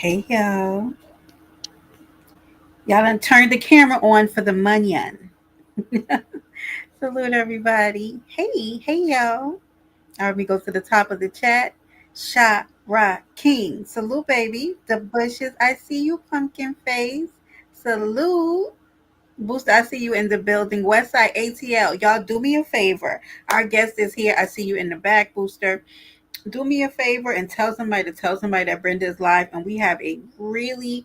Hey y'all. Y'all done turned the camera on for the munyon. Salute everybody. Hey y'all. All right, we go to the top of the chat. Shot Rock King. Salute, baby. The bushes. I see you, pumpkin face. Salute. Booster, I see you in the building. Westside ATL. Y'all do me a favor. Our guest is here. I see you in the back, Booster. Do me a favor and tell somebody that Brenda is live, and we have a really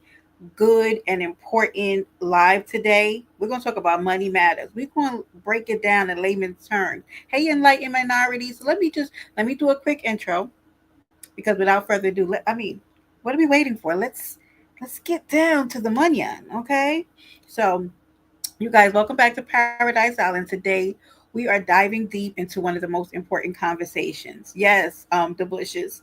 good and important live today. We're going to talk about money matters. We're going to break it down in layman's terms. Hey, enlightened minorities. So let me do a quick intro because without further ado, what are we waiting for? Let's get down to the money, okay? So, you guys, welcome back to Paradise Island. Today, we are diving deep into one of the most important conversations. Yes, the bushes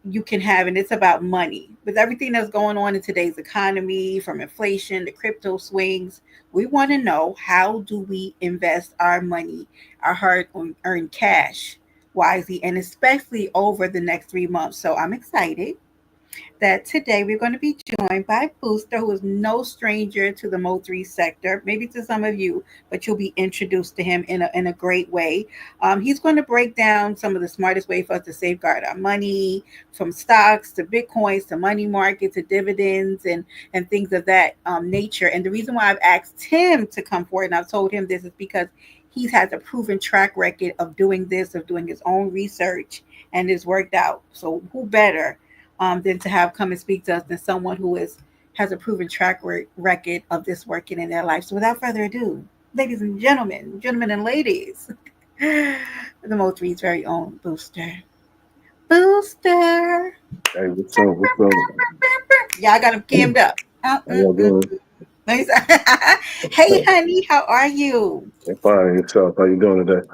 you can have, and it's about money. With everything that's going on in today's economy, from inflation to crypto swings, we want to know, how do we invest our money, our hard earned cash, wisely, and especially over the next 3 months. So I'm excited that today we're going to be joined by Booster, who is no stranger to the Mo3 sector, maybe to some of you, but you'll be introduced to him in a great way. He's going to break down some of the smartest way for us to safeguard our money, from stocks to bitcoins to money market to dividends and things of that nature. And the reason why I've asked him to come forward, and I've told him this, is because he has a proven track record of doing this, of doing his own research, and it's worked out. So who better than to have come and speak to us than someone who has a proven track record of this working in their life. So without further ado, ladies and gentlemen and ladies, the Mo3's very own Booster. Booster. Hey, what's up? What's up? Y'all got him cammed up. How y'all doing? Hey, honey, how are you? I'm fine. Yourself? How you doing today?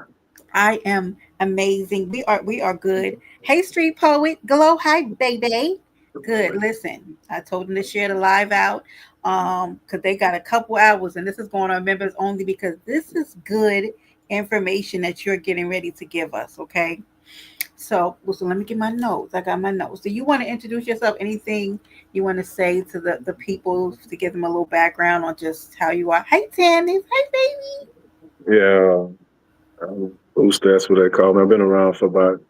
I am amazing. We are good. Hey, street poet, glow, hi, baby. Good. Listen, I told them to share the live out, because they got a couple hours, and this is going on members only because this is good information that you're getting ready to give us. Okay. So let me get my notes. I got my notes. So you want to introduce yourself? Anything you want to say to the people to give them a little background on just how you are? Hey, Tammy. Hey, baby. Yeah, Booster, that's what they call me. I've been around for about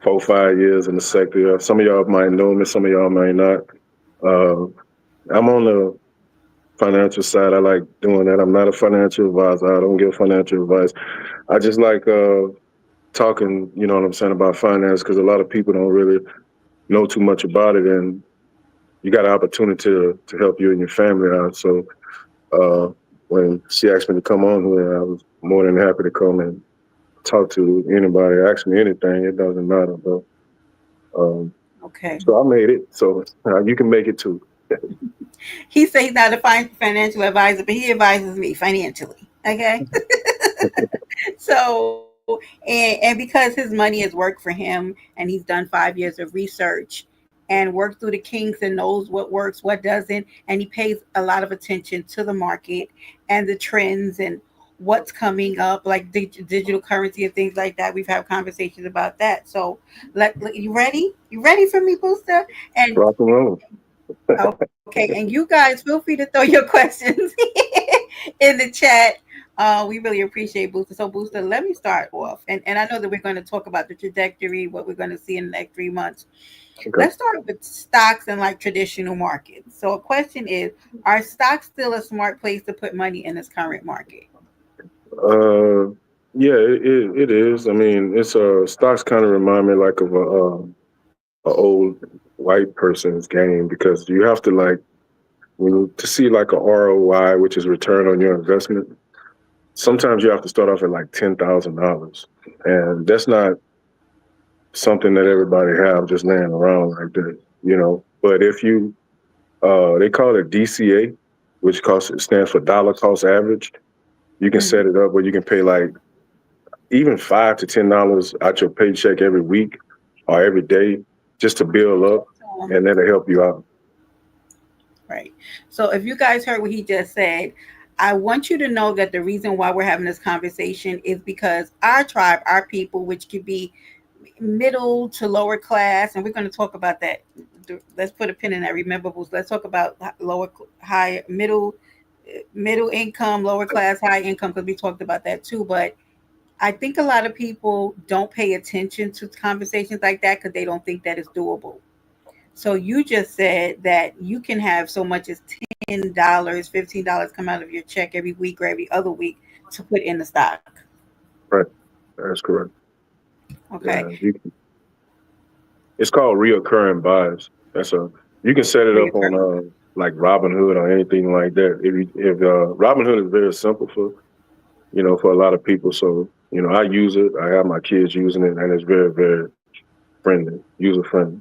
4 or 5 years in the sector. Some of y'all might know me, some of y'all might not. Uh, I'm on the financial side. I like doing that. I'm not a financial advisor. I don't give financial advice. I just like talking, you know what I'm saying, about finance, because a lot of people don't really know too much about it, and you got an opportunity to help you and your family out. So uh, when she asked me to come on here, I was more than happy to come and talk to anybody. Ask me anything, it doesn't matter. But Okay. so I made it. So you can make it too. He said he's not a financial advisor, but he advises me financially. Okay. So, and because his money has worked for him, and he's done 5 years of research and worked through the kinks and knows what works, what doesn't, and he pays a lot of attention to the market and the trends and what's coming up, like digital currency and things like that. We've had conversations about that. So, you ready? You ready for me, Booster? And Rock and roll. okay, and you guys feel free to throw your questions in the chat. We really appreciate Booster. So, Booster, let me start off. And I know that we're going to talk about the trajectory, what we're going to see in the next 3 months. Okay. Let's start with stocks and like traditional markets. So, a question is, are stocks still a smart place to put money in this current market? Uh, yeah, it is. I mean, it's stocks kind of remind me like of a old white person's game, because you have to like, to see like a ROI, which is return on your investment. Sometimes you have to start off at like $10,000, and that's not something that everybody have just laying around like that, you know. But if you, they call it DCA, which stands for dollar cost average. You can Mm. set it up where you can pay like even $5 to $10 out your paycheck every week or every day, just to build up, and that'll help you out. Right. So if you guys heard what he just said, I want you to know that the reason why we're having this conversation is because our tribe, our people, which could be middle to lower class, and we're going to talk about that let's put a pin in that. Rememorables. Let's talk about lower, high, middle income, lower class, high income, because we talked about that too. But I think a lot of people don't pay attention to conversations like that because they don't think that it's doable. So you just said that you can have so much as $10, $15 come out of your check every week or every other week to put in the stock. Right. That's correct. Okay, Yeah, it's called reoccurring buys. That's a you can set it up on reoccurring. like Robinhood or anything like that. If Robinhood is very simple for for a lot of people. So I use it. I have my kids using it, and it's very very friendly, user friendly.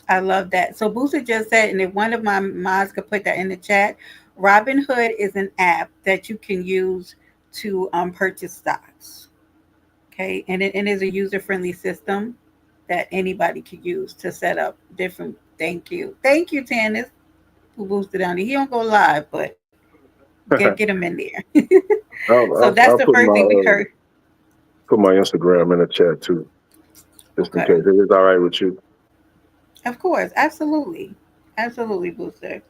I love that. So Booster just said, and if one of my mods could put that in the chat, Robinhood is an app that you can use to purchase stocks. Okay, and it is a user friendly system that anybody could use to set up different. Thank you, Tannis, who boosted down there. He don't go live, but get him in there. So that's the I'll first thing we heard. put my Instagram in the chat too, just in Okay, case. If it's all right with you. of course, absolutely, absolutely, Booster.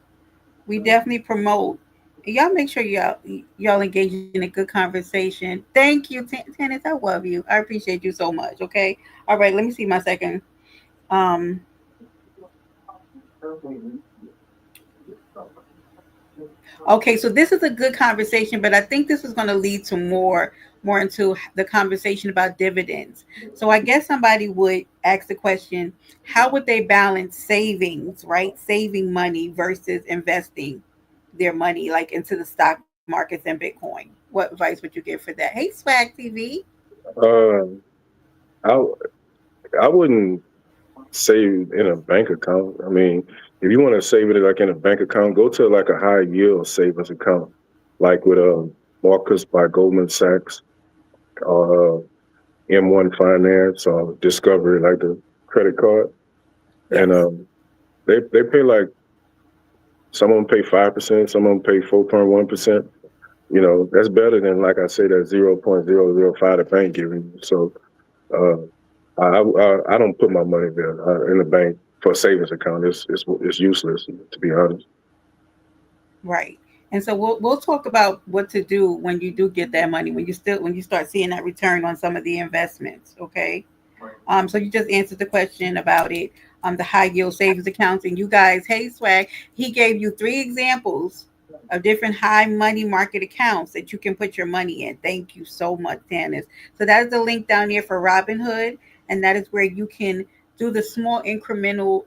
We definitely promote. Y'all make sure y'all engage in a good conversation. Thank you, Tennis. I love you. I appreciate you so much. Okay. All right. Let me see my second. Um. Okay. So this is a good conversation, but I think this is going to lead to more into the conversation about dividends. So I guess somebody would ask the question: how would they balance savings, right? Saving money versus investing their money like into the stock markets and Bitcoin. What advice would you give for that? Hey, Swag TV. Um, I I wouldn't save in a bank account. I mean, if you want to save it like in a bank account, go to like a high yield savings account, like with Marcus by Goldman Sachs, or M1 Finance, or Discovery, like the credit card, and Yes. they pay like some of them pay 5%, some of them pay 4.1%. That's better than like I say that 0.005 the bank giving you. So uh, I don't put my money there in the bank for a savings account. It's useless to be honest. Right. And so we'll talk about what to do when you do get that money, when you start seeing that return on some of the investments. Okay. So you just answered the question about it. The high yield savings accounts, and you guys, hey Swag, he gave you three examples of different high money market accounts that you can put your money in. Thank you so much, Dennis. So that is the link down there for Robinhood, and that is where you can do the small incremental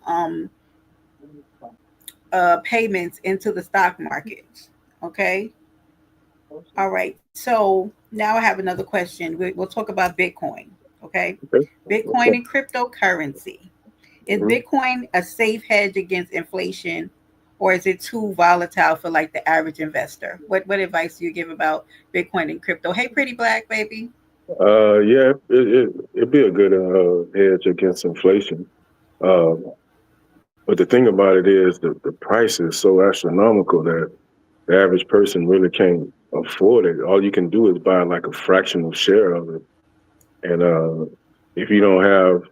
payments into the stock market. Okay. All right. So now I have another question. We'll talk about Bitcoin. Okay. Okay. Bitcoin Okay. and cryptocurrency. Is Mhm. Bitcoin a safe hedge against inflation, or is it too volatile for like the average investor? What advice do you give about Bitcoin and crypto? Hey, pretty black baby. Yeah, it'd be a good hedge against inflation. Um, but the thing about it is the price is so astronomical that the average person really can't afford it. All you can do is buy like a fractional share of it. And if you don't have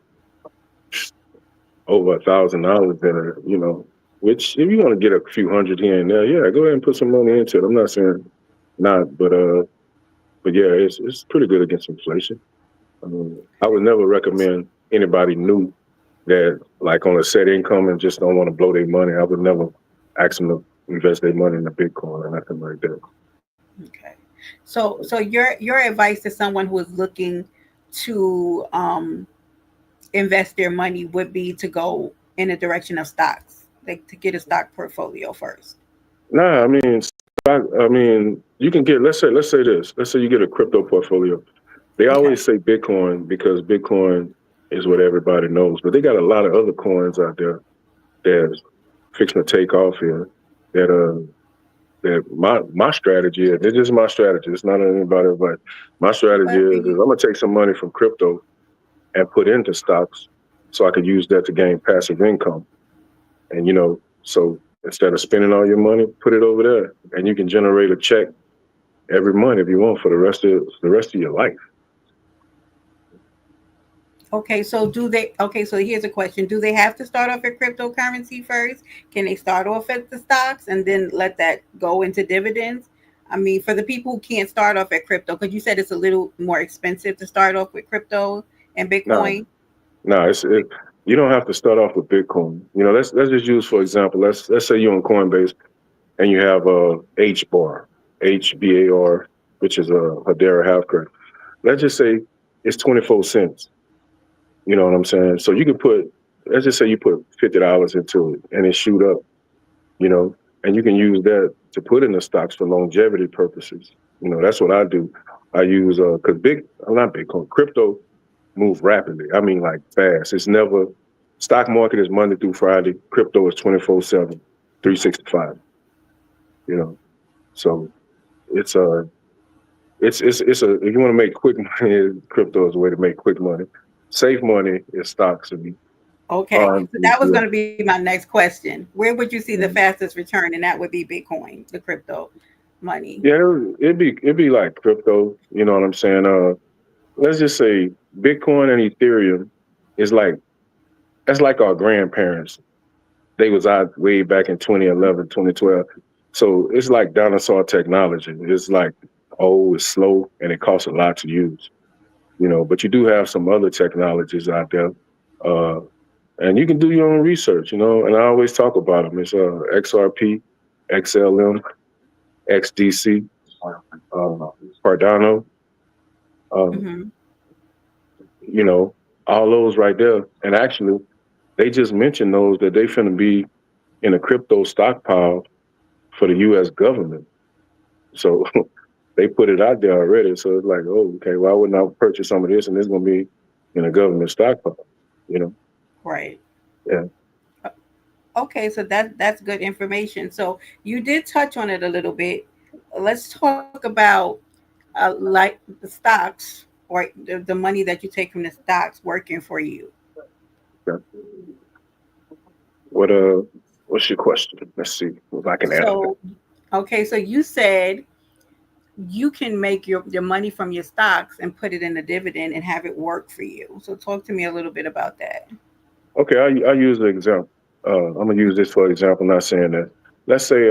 over $1,000 in it, which if you want to get a few hundred here and there, yeah, go ahead and put some money into it. I'm not saying not, but yeah, it's pretty good against inflation. I would never recommend anybody new that like on a set income and just don't want to blow their money. I would never ask them to invest their money in a Bitcoin or nothing like that. Okay. So your advice to someone who is looking to invest their money would be to go in the direction of stocks, like to get a stock portfolio first. Nah, you can get let's say this. Let's say you get a crypto portfolio. They Okay. always say Bitcoin because Bitcoin is what everybody knows, but they got a lot of other coins out there that's fixing to take off here. That that my strategy is. This is my strategy. It's not anybody, but my strategy But for is you, I'm gonna take some money from crypto and put into stocks so I could use that to gain passive income. And so instead of spending all your money, put it over there, and you can generate a check every month if you want for the rest of your life. Okay, so do they? Okay, so here's a question: do they have to start off at cryptocurrency first? Can they start off at the stocks and then let that go into dividends? I mean, for the people who can't start off at crypto, because you said it's a little more expensive to start off with crypto and No, Bitcoin. no, you don't have to start off with Bitcoin. Let's just use for example. Let's say you're on Coinbase and you have a HBAR, which is a Hedera half credit. Let's just say it's 24 cents. You know what I'm saying? So you could put, let's just say you put $50 into it and it shoot up. You know, and you can use that to put in the stocks for longevity purposes. That's what I do. I use because not Bitcoin, crypto move rapidly. I mean, like fast. It's never stock market is Monday through Friday. Crypto is 24/7, 365. You know, so it's it's a if you want to make quick money, crypto is a way to make quick money. Safe money is stocks and Okay, bonds, so that was going ETF. to be my next question. Where would you see the Mhm. fastest return? And that would be Bitcoin, the crypto money. Yeah, it'd be like crypto. You know what I'm saying? Let's just say Bitcoin and Ethereum is like that's like our grandparents. They was out way back in 2011, 2012. So it's like dinosaur technology. It's like old, it's slow, and it costs a lot to use. But you do have some other technologies out there, uh, and you can do your own research. And I always talk about them. It's XRP, XLM, XDC, uh, Cardano. Um, Hmm. you know, all those right there. And actually, they just mentioned those that they finna be in a crypto stockpile for the U.S. government. So they put it out there already. So it's like, oh, okay, why wouldn't I purchase some of this and it's gonna be in a government stockpile? You know? Right. Yeah. Okay, so that's good information. So you did touch on it a little bit. Let's talk about like the stocks or the money that you take from the stocks working for you. Yeah. What what's your question? Let's see if I can answer that. So okay, so you said you can make your money from your stocks and put it in a dividend and have it work for you. So talk to me a little bit about that. Okay, I use the example. I'm gonna use this for example, not saying that. Let's say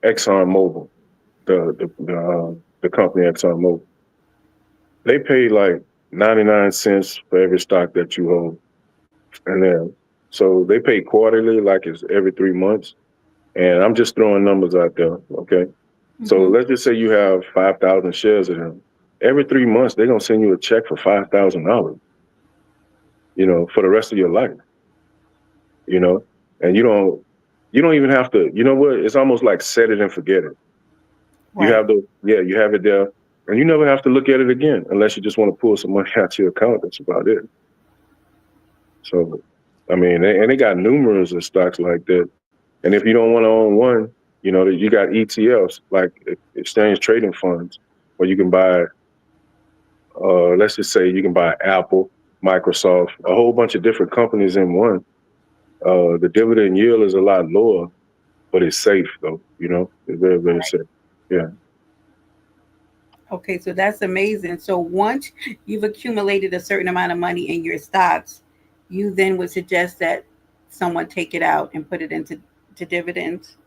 Exxon Mobil, the company Exxon Mobil. They pay like 99 cents for every stock that you hold. And then, so they pay quarterly, like it's every 3 months. And I'm just throwing numbers out there. Okay. So Hmm. let's just say you have 5,000 shares of them. Every 3 months, they're going to send you a check for $5,000, for the rest of your life, you know, and you don't even have to, you know what? It's almost like set it and forget it. You Right. have you have it there and you never have to look at it again unless you just want to pull some money out of your account. That's about it. So, I mean, and they got numerous of stocks like that. And if you don't want to own one, you got ETFs like exchange trading funds, where you can buy. Let's just say you can buy Apple, Microsoft, a whole bunch of different companies in one. The dividend yield is a lot lower, but it's safe though. It's very very safe. Yeah. Okay, so that's amazing. So once you've accumulated a certain amount of money in your stocks, you then would suggest that someone take it out and put it into to dividends.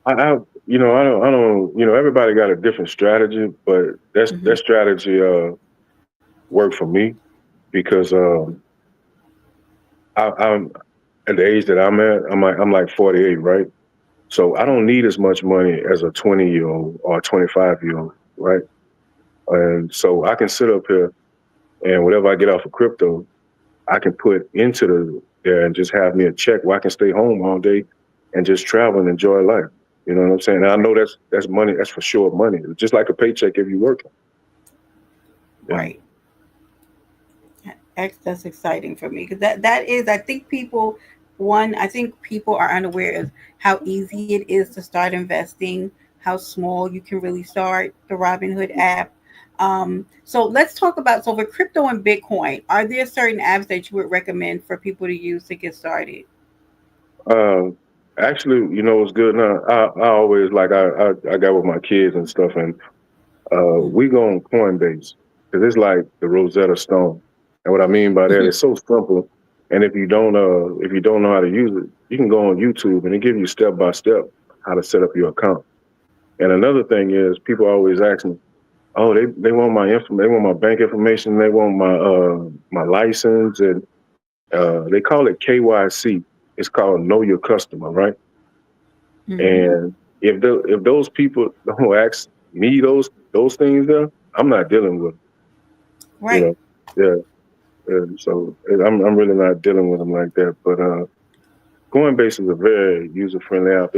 I I don't. Everybody got a different strategy, but that Hmm. strategy worked for me because I'm at the age that I'm at. I'm like 48, right? So I don't need as much money as a 20-year-old or a 25-year-old, right? And so I can sit up here and whatever I get off of crypto, I can put into there and just have me a check where I can stay home all day and just travel and enjoy life. You know what I'm saying? And I know that's money. That's for sure money. It's just like a paycheck if you're working. Yeah. Right. That's exciting for me because that is I think people one I think people are unaware of how easy it is to start investing, how small you can really start the Robinhood app. So let's talk about so for crypto and Bitcoin, are there certain apps that you would recommend for people to use to get started? Um, Actually, what's good now? I always like I got with my kids and stuff, and we go on Coinbase because it's like the Rosetta Stone. And what I mean by that, it's so simple. And if you don't know how to use it, you can go on YouTube and it give you step by step how to set up your account. And another thing is, people always ask me, "Oh, they want my they want my bank information, they want my license, and they call it KYC. It's called Know Your Customer, right?" Mm-hmm. And if those people don't ask me those things, there, I'm not dealing with them, you Right. know. Yeah, yeah. So I'm really not dealing with them like that. But Coinbase is a very user friendly app.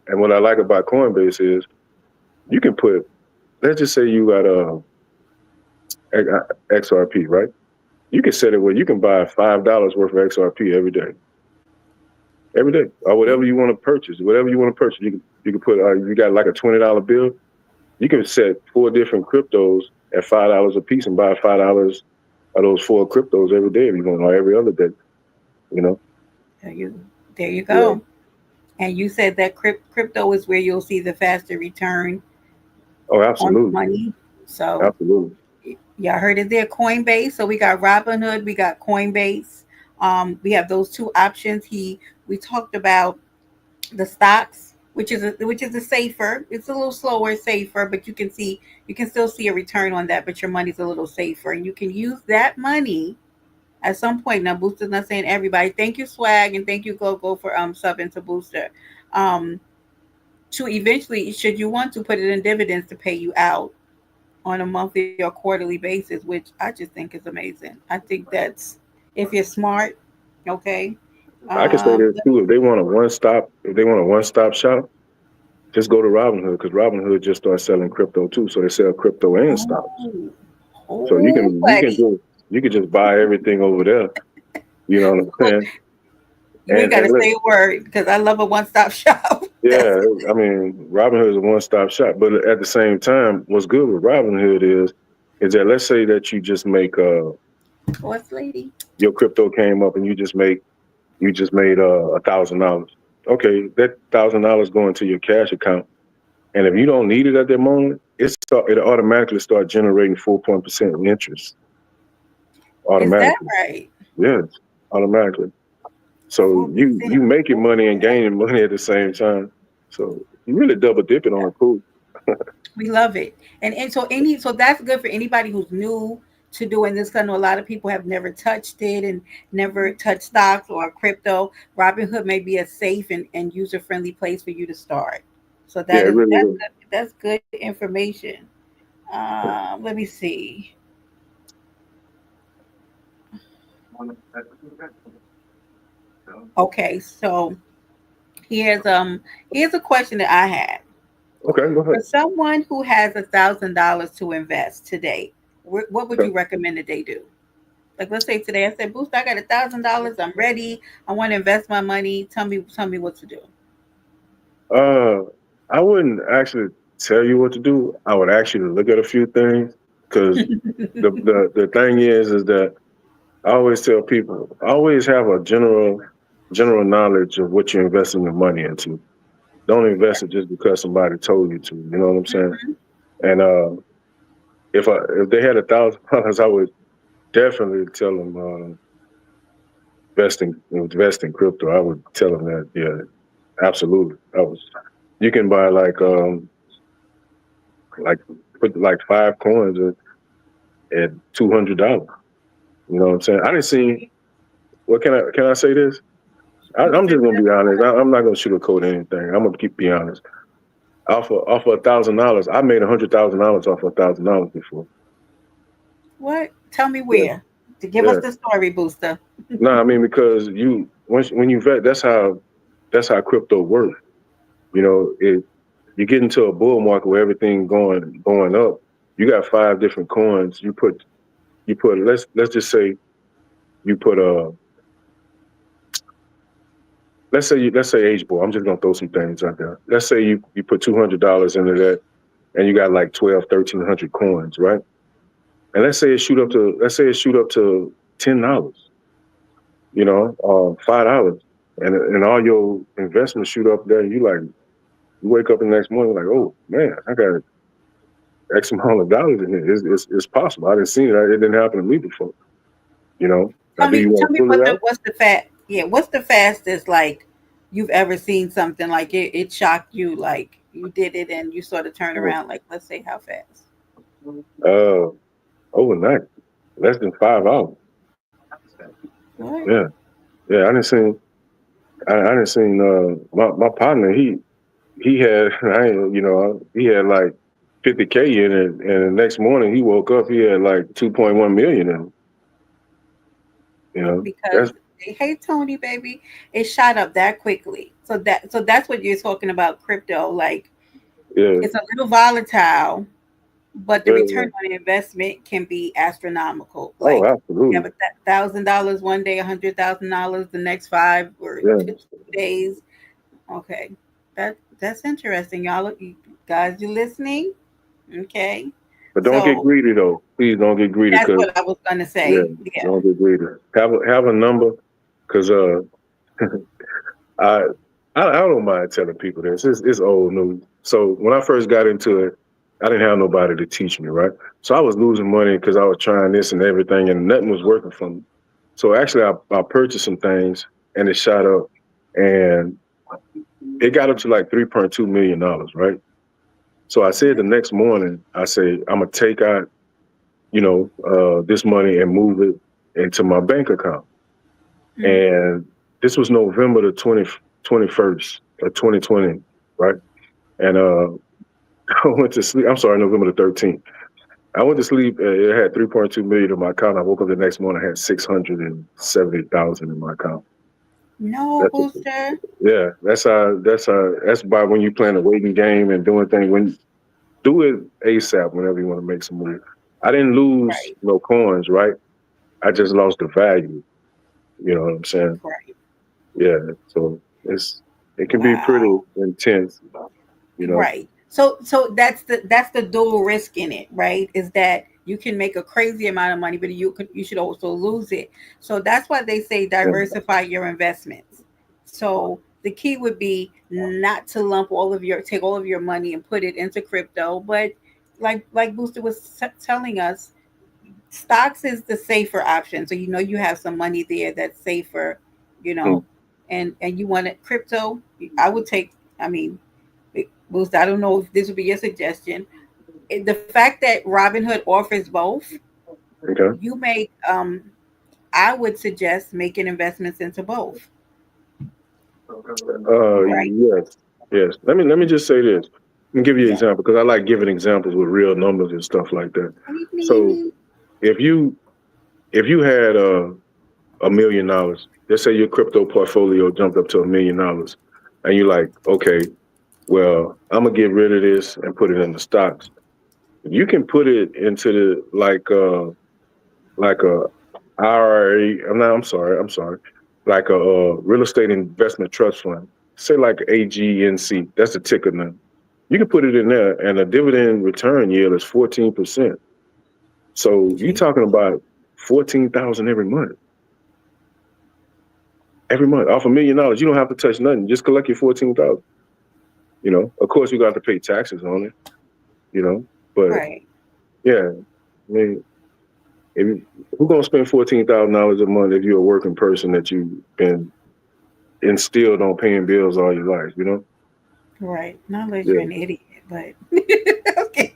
And what I like about Coinbase is you can put, let's just say you got XRP, right? You can set it where you can buy $5 worth of XRP every day, or whatever you want to purchase, whatever you want to purchase. You can put you got like a $20 bill. You can set four different cryptos at $5 a piece and buy $5 of those four cryptos every day if you want, or every other day. You know? There you, there you Yeah. go. And you said that crypto is where you'll see the faster return Oh, on absolutely, money. So absolutely. y'all heard it there, Coinbase. So we got Robinhood, we got Coinbase. We have those two options. We talked about the stocks, which is a safer. It's a little slower, safer, but you can still see a return on that, but your money's a little safer, and you can use that money at some point. Now, Booster's not saying everybody. Thank you, Swag, and thank you, Go for subbing to Booster. Um, to eventually, should you want to put it in dividends to pay you out on a monthly or quarterly basis, which I just think is amazing. I think that's if you're smart, okay. I can say this too. If they want a one stop shop, just go to Robinhood because Robinhood just started selling crypto too. So they sell crypto and stocks. Oh, So oh, buddy. you can just buy everything over there. You know what I'm saying? You ain't got to And look, say a word because I love a one stop shop. That's yeah, I mean, Robinhood is a one stop shop. But at the same time, what's good with Robinhood is that let's say that you just make what's lady. your crypto came up and you just made $1,000. Okay, that $1,000 going to your cash account. And if you don't need it at that moment, it automatically start generating 4% interest Is that automatically. right? Yes, automatically. So Four you percent. making money and Okay. gaining money at the same time. So you really double dipping on a pool. We love it. And so that's good for anybody who's new to doing this. 'Cause I know a lot of people have never touched it and never touched stocks or crypto. Robinhood may be a safe and user friendly place for you to start. So Yeah, it really is. that's good information. Let me see. Okay, so here's um here's a question that I had. Okay, go For ahead. someone who has $1,000 to invest today, what would Okay. you recommend that they do? Like, let's say today I said, Booster, I got $1,000. I'm ready. I want to invest my money. Tell me what to do. Uh, I wouldn't actually tell you what to do. I would actually look at a few things because the thing is that I always tell people, always have a general knowledge of what you're investing your money into. Don't invest it just because somebody told you to. You know what I'm saying? And if they had $1,000, I would definitely tell them invest in crypto. I would tell them that. Yeah, absolutely. I was. You can buy like put like five coins at $200. You know what I'm saying? I didn't see. What can I say this? You I'm said just gonna be honest. I'm not gonna sugarcoat anything. I'm gonna keep be honest. Off of $1,000, I made $100,000 off of $1,000 before. what? Tell me Yeah, where. To give us yeah. the story, Booster. No, I mean because when you vet, that's how crypto works. You know, you get into a bull market where everything going up. You got five different coins. You put let's just say you put let's say H ball. I'm just gonna throw some things out there. Let's say you put $200 into that and you got like 12, 1,300 coins, right? And let's say it shoot up to $10, $5, and all your investments shoot up there. You wake up the next morning like, oh man, I got X amount of dollars in here. It's possible. I didn't see it. It didn't happen to me before. Now, do you Tell want to me pull it out? what's the fastest like you've ever seen something like it shocked you like you did it and you sort of turn Oh, around like let's say how fast? Uh, overnight, less than 5 hours. What? Yeah, yeah. I didn't seen. My partner. He had. He had like 50K in it, and the next morning he woke up. He had like 2.1 million in it. Because That's hey Tony baby, it shot up that quickly. So that's what you're talking about crypto. Like yeah, it's a little volatile, but the yeah, return yeah. on investment can be astronomical. Oh, Like you have absolutely. $1,000 one day, $100,000 the next 5 or 2 days. Okay, that's interesting, y'all. You guys, you listening? Okay, But don't get so greedy though. Please don't get greedy, that's cause what I was gonna yeah, say. Yeah, don't get greedy. Have a number, cause I I don't mind telling people this. It's old news. So when I first got into it, I didn't have nobody to teach me, right? So I was losing money because I was trying this and everything, and nothing was working for me. So actually, I purchased some things, and it shot up, and it got up to like $3.2 million, right? So I said the next morning, I say I'm gonna take out, this money and move it into my bank account. mm, And this was November the 21st of 2020, right? And I went to sleep. I'm sorry, November the 13th. I went to sleep. It had 3.2 million in my account. I woke up the next morning. I had 670,000 in my account. no That's booster. yeah. That's by when you playing a waiting game and doing things. When do it ASAP whenever you want to make some money. I didn't lose Right, no coins, right? I just lost the value. You know what I'm saying? right. Yeah. So it can be pretty Wow. intense. You know. Right. So that's the dual risk in it, right? Is that you can make a crazy amount of money, but you should also lose it. So that's why they say Yeah. diversify your investments. So the key would be not to lump take all of your money and put it into crypto, but like Booster was telling us, stocks is the safer option. So you have some money there that's safer, you Mm. know, and you want it crypto. I would take. I mean, Boost, I don't know if this would be your suggestion. The fact that Robinhood offers both, Okay. you make I would suggest making investments into both. Right. Yes, yes. Let me just say this. Let me give you an Yeah. example because I like giving examples with real numbers and stuff like that. Me, me, So me. if you had $1 million, let's say your crypto portfolio jumped up to $1 million, and you're like, okay, well, I'm gonna get rid of this and put it in the stocks. You can put it into the like a IRA. I'm sorry. Like a real estate investment trust fund. Say like AGNC. That's the ticker now. You can put it in there, and the dividend return yield is 14%. So you're Gee, talking about 14,000 every month off $1 million. You don't have to touch nothing. Just collect your 14,000. Of course, you got to pay taxes on it. You know, but right, yeah, I mean, if you, who gonna spend $14,000 a month if you're a working person that you've been instilled on paying bills all your life? right. Not unless you're Yeah. an idiot, but okay.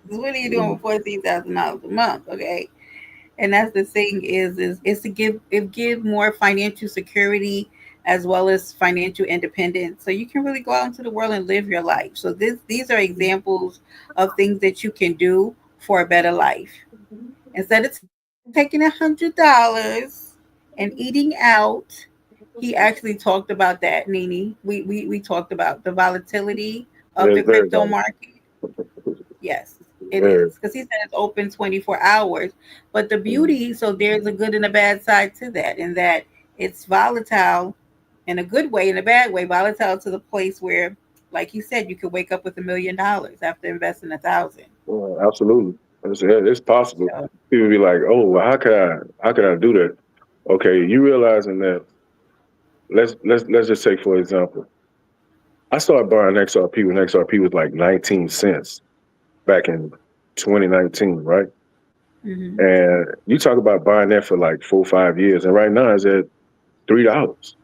What are you doing Mhm. with $14,000 a month? Okay. And that's the thing is to give more financial security as well as financial independence so you can really go out into the world and live your life. So these are examples of things that you can do for a better life instead of taking $100 and eating out. He actually talked about that, Nini. We talked about the volatility of Yeah, the it's very crypto valuable. market. Yes, it is. Very. Because he said it's open 24 hours. But the Mhm. beauty, so there's a good and a bad side to that, in that it's volatile in a good way, in a bad way, volatile to the place where, like he said, you could wake up with $1 million after investing 1,000. Absolutely. It's possible. So, People be like, "Oh, well, how could I do that?" Okay, you realizing that? Let's just take for example. I started buying XRP when XRP was like 19 cents back in 2019, right? Hmm. And you talk about buying that for like 4 or 5 years, and right now it's at $3.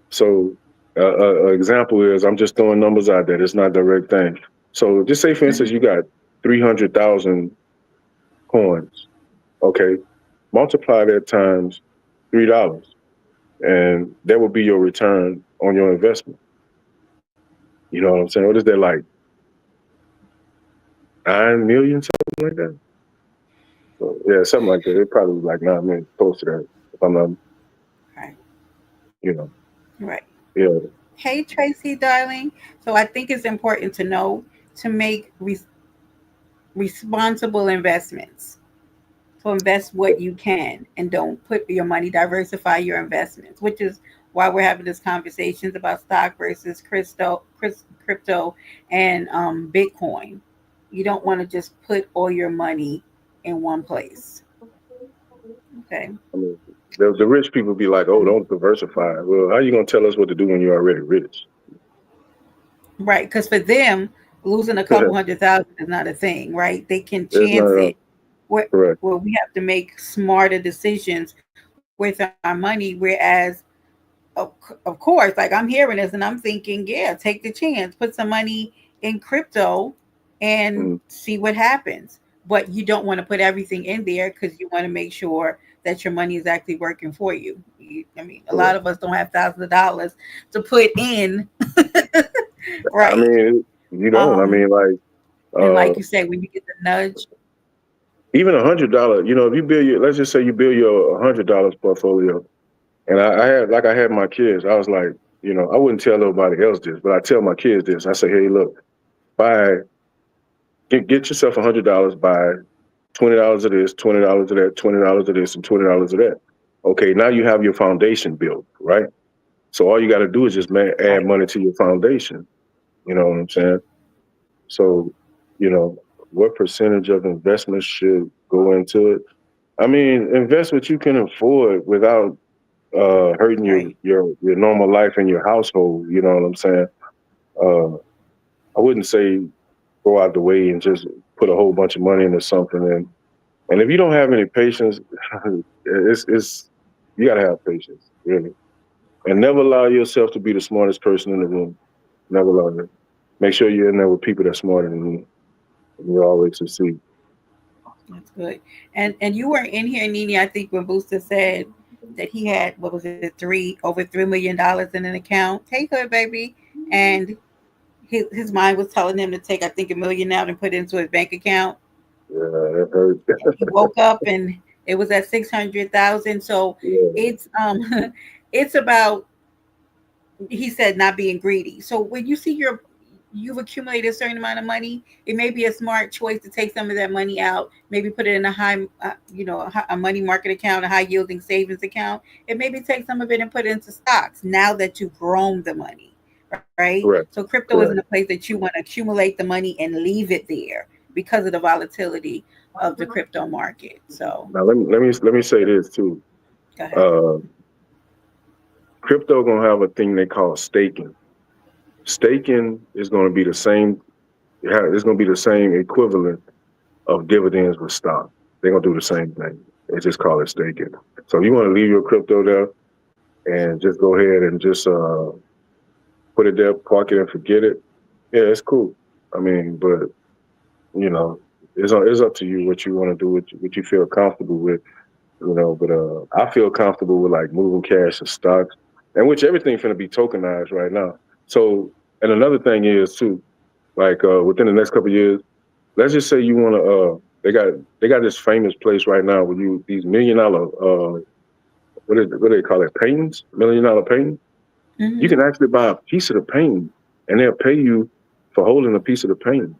So, example is I'm just throwing numbers out there. It's not a direct thing. So, just say for instance Hmm. you got 300,000 coins. Okay, multiply that times $3, and that will be your return on your investment. You know what I'm saying? What is that, like 9 million, something like that? So, yeah, something like that. It probably was like 9 million, close to that. If I'm not, Right. you know, Right. yeah, Hey, Tracy, darling. So I think it's important to know to make responsible investments. So invest what you can and don't put your money, diversify your investments, which is why we're having this conversations about stock versus crypto and Bitcoin. You don't want to just put all your money in one place. Okay. I mean, the rich people be like, "Oh, don't diversify." Well, how you gonna tell us what to do when you're already rich? Right. Because for them, losing a couple 100,000 is not a thing, right? They can It's not chance it. Where, correct. where we have to make smarter decisions with our money, whereas of course, like I'm hearing this and I'm thinking, yeah, take the chance, put some money in crypto and Mm, see what happens. But you don't want to put everything in there because you want to make sure that your money is actually working for you. I mean, a lot correct. of us don't have thousands of dollars to put in, I right? mean, you don't. I Um, mean, like, and uh, like you say, when you get the nudge, even $100. You know, if you build your, let's just say you build your $100 portfolio, and I had my kids. I was like, I wouldn't tell nobody else this, but I tell my kids this. I say, hey, look, buy, get yourself $100, buy $20 of this, $20 of that, $20 of this, and $20 of that. Okay, now you have your foundation built, right? So all you got to do is just right, add money to your foundation. You know what I'm saying? So, you know, what percentage of investment should go into it? I mean, invest what you can afford without hurting right, your normal life and your household. You know what I'm saying? Uh, I wouldn't say go out the way and just put a whole bunch of money into something. And if you don't have any patience, it's you gotta have patience, really, and right. never allow yourself to be the smartest person in the room. Never allow that. Make sure you're in there with people that's smarter than you, and you always succeed. That's good. And you were in here, Nini, I think when Booster said that he had what was it, over $3 million in an account. Take her, baby. And his mind was telling him to take, I think, 1 million out and put it into his bank account. Yeah, that hurt. He woke up and it was at 600,000. So Yeah, it's it's about, he said, not being greedy. So when you see you've accumulated a certain amount of money, it may be a smart choice to take some of that money out, maybe put it in a high, a money market account, a high yielding savings account, and maybe take some of it and put it into stocks now that you've grown the money, right? So correct, crypto isn't a correct. place that you want to accumulate the money and leave it there because of the volatility of the crypto market. So Now let me say this too. go ahead. Uh, Crypto gonna have a thing they call staking. Staking is gonna be the same. It's gonna be the same equivalent of dividends with stock. They're gonna do the same thing. They just call it staking. So if you want to leave your crypto there and just go ahead and just put it there, park it, and forget it, yeah, it's cool. I mean, but you know, it's up to you what you want to do, what you feel comfortable with. But I feel comfortable with like moving cash and stocks, and which everything finna be tokenized right now. So, and another thing is too, like within the next couple of years, let's just say you want to, they got this famous place right now where you these $1 million what do they call it, paintings, $1 million painting. You Hmm. can actually buy a piece of the painting, and they'll pay you for holding a piece of the painting.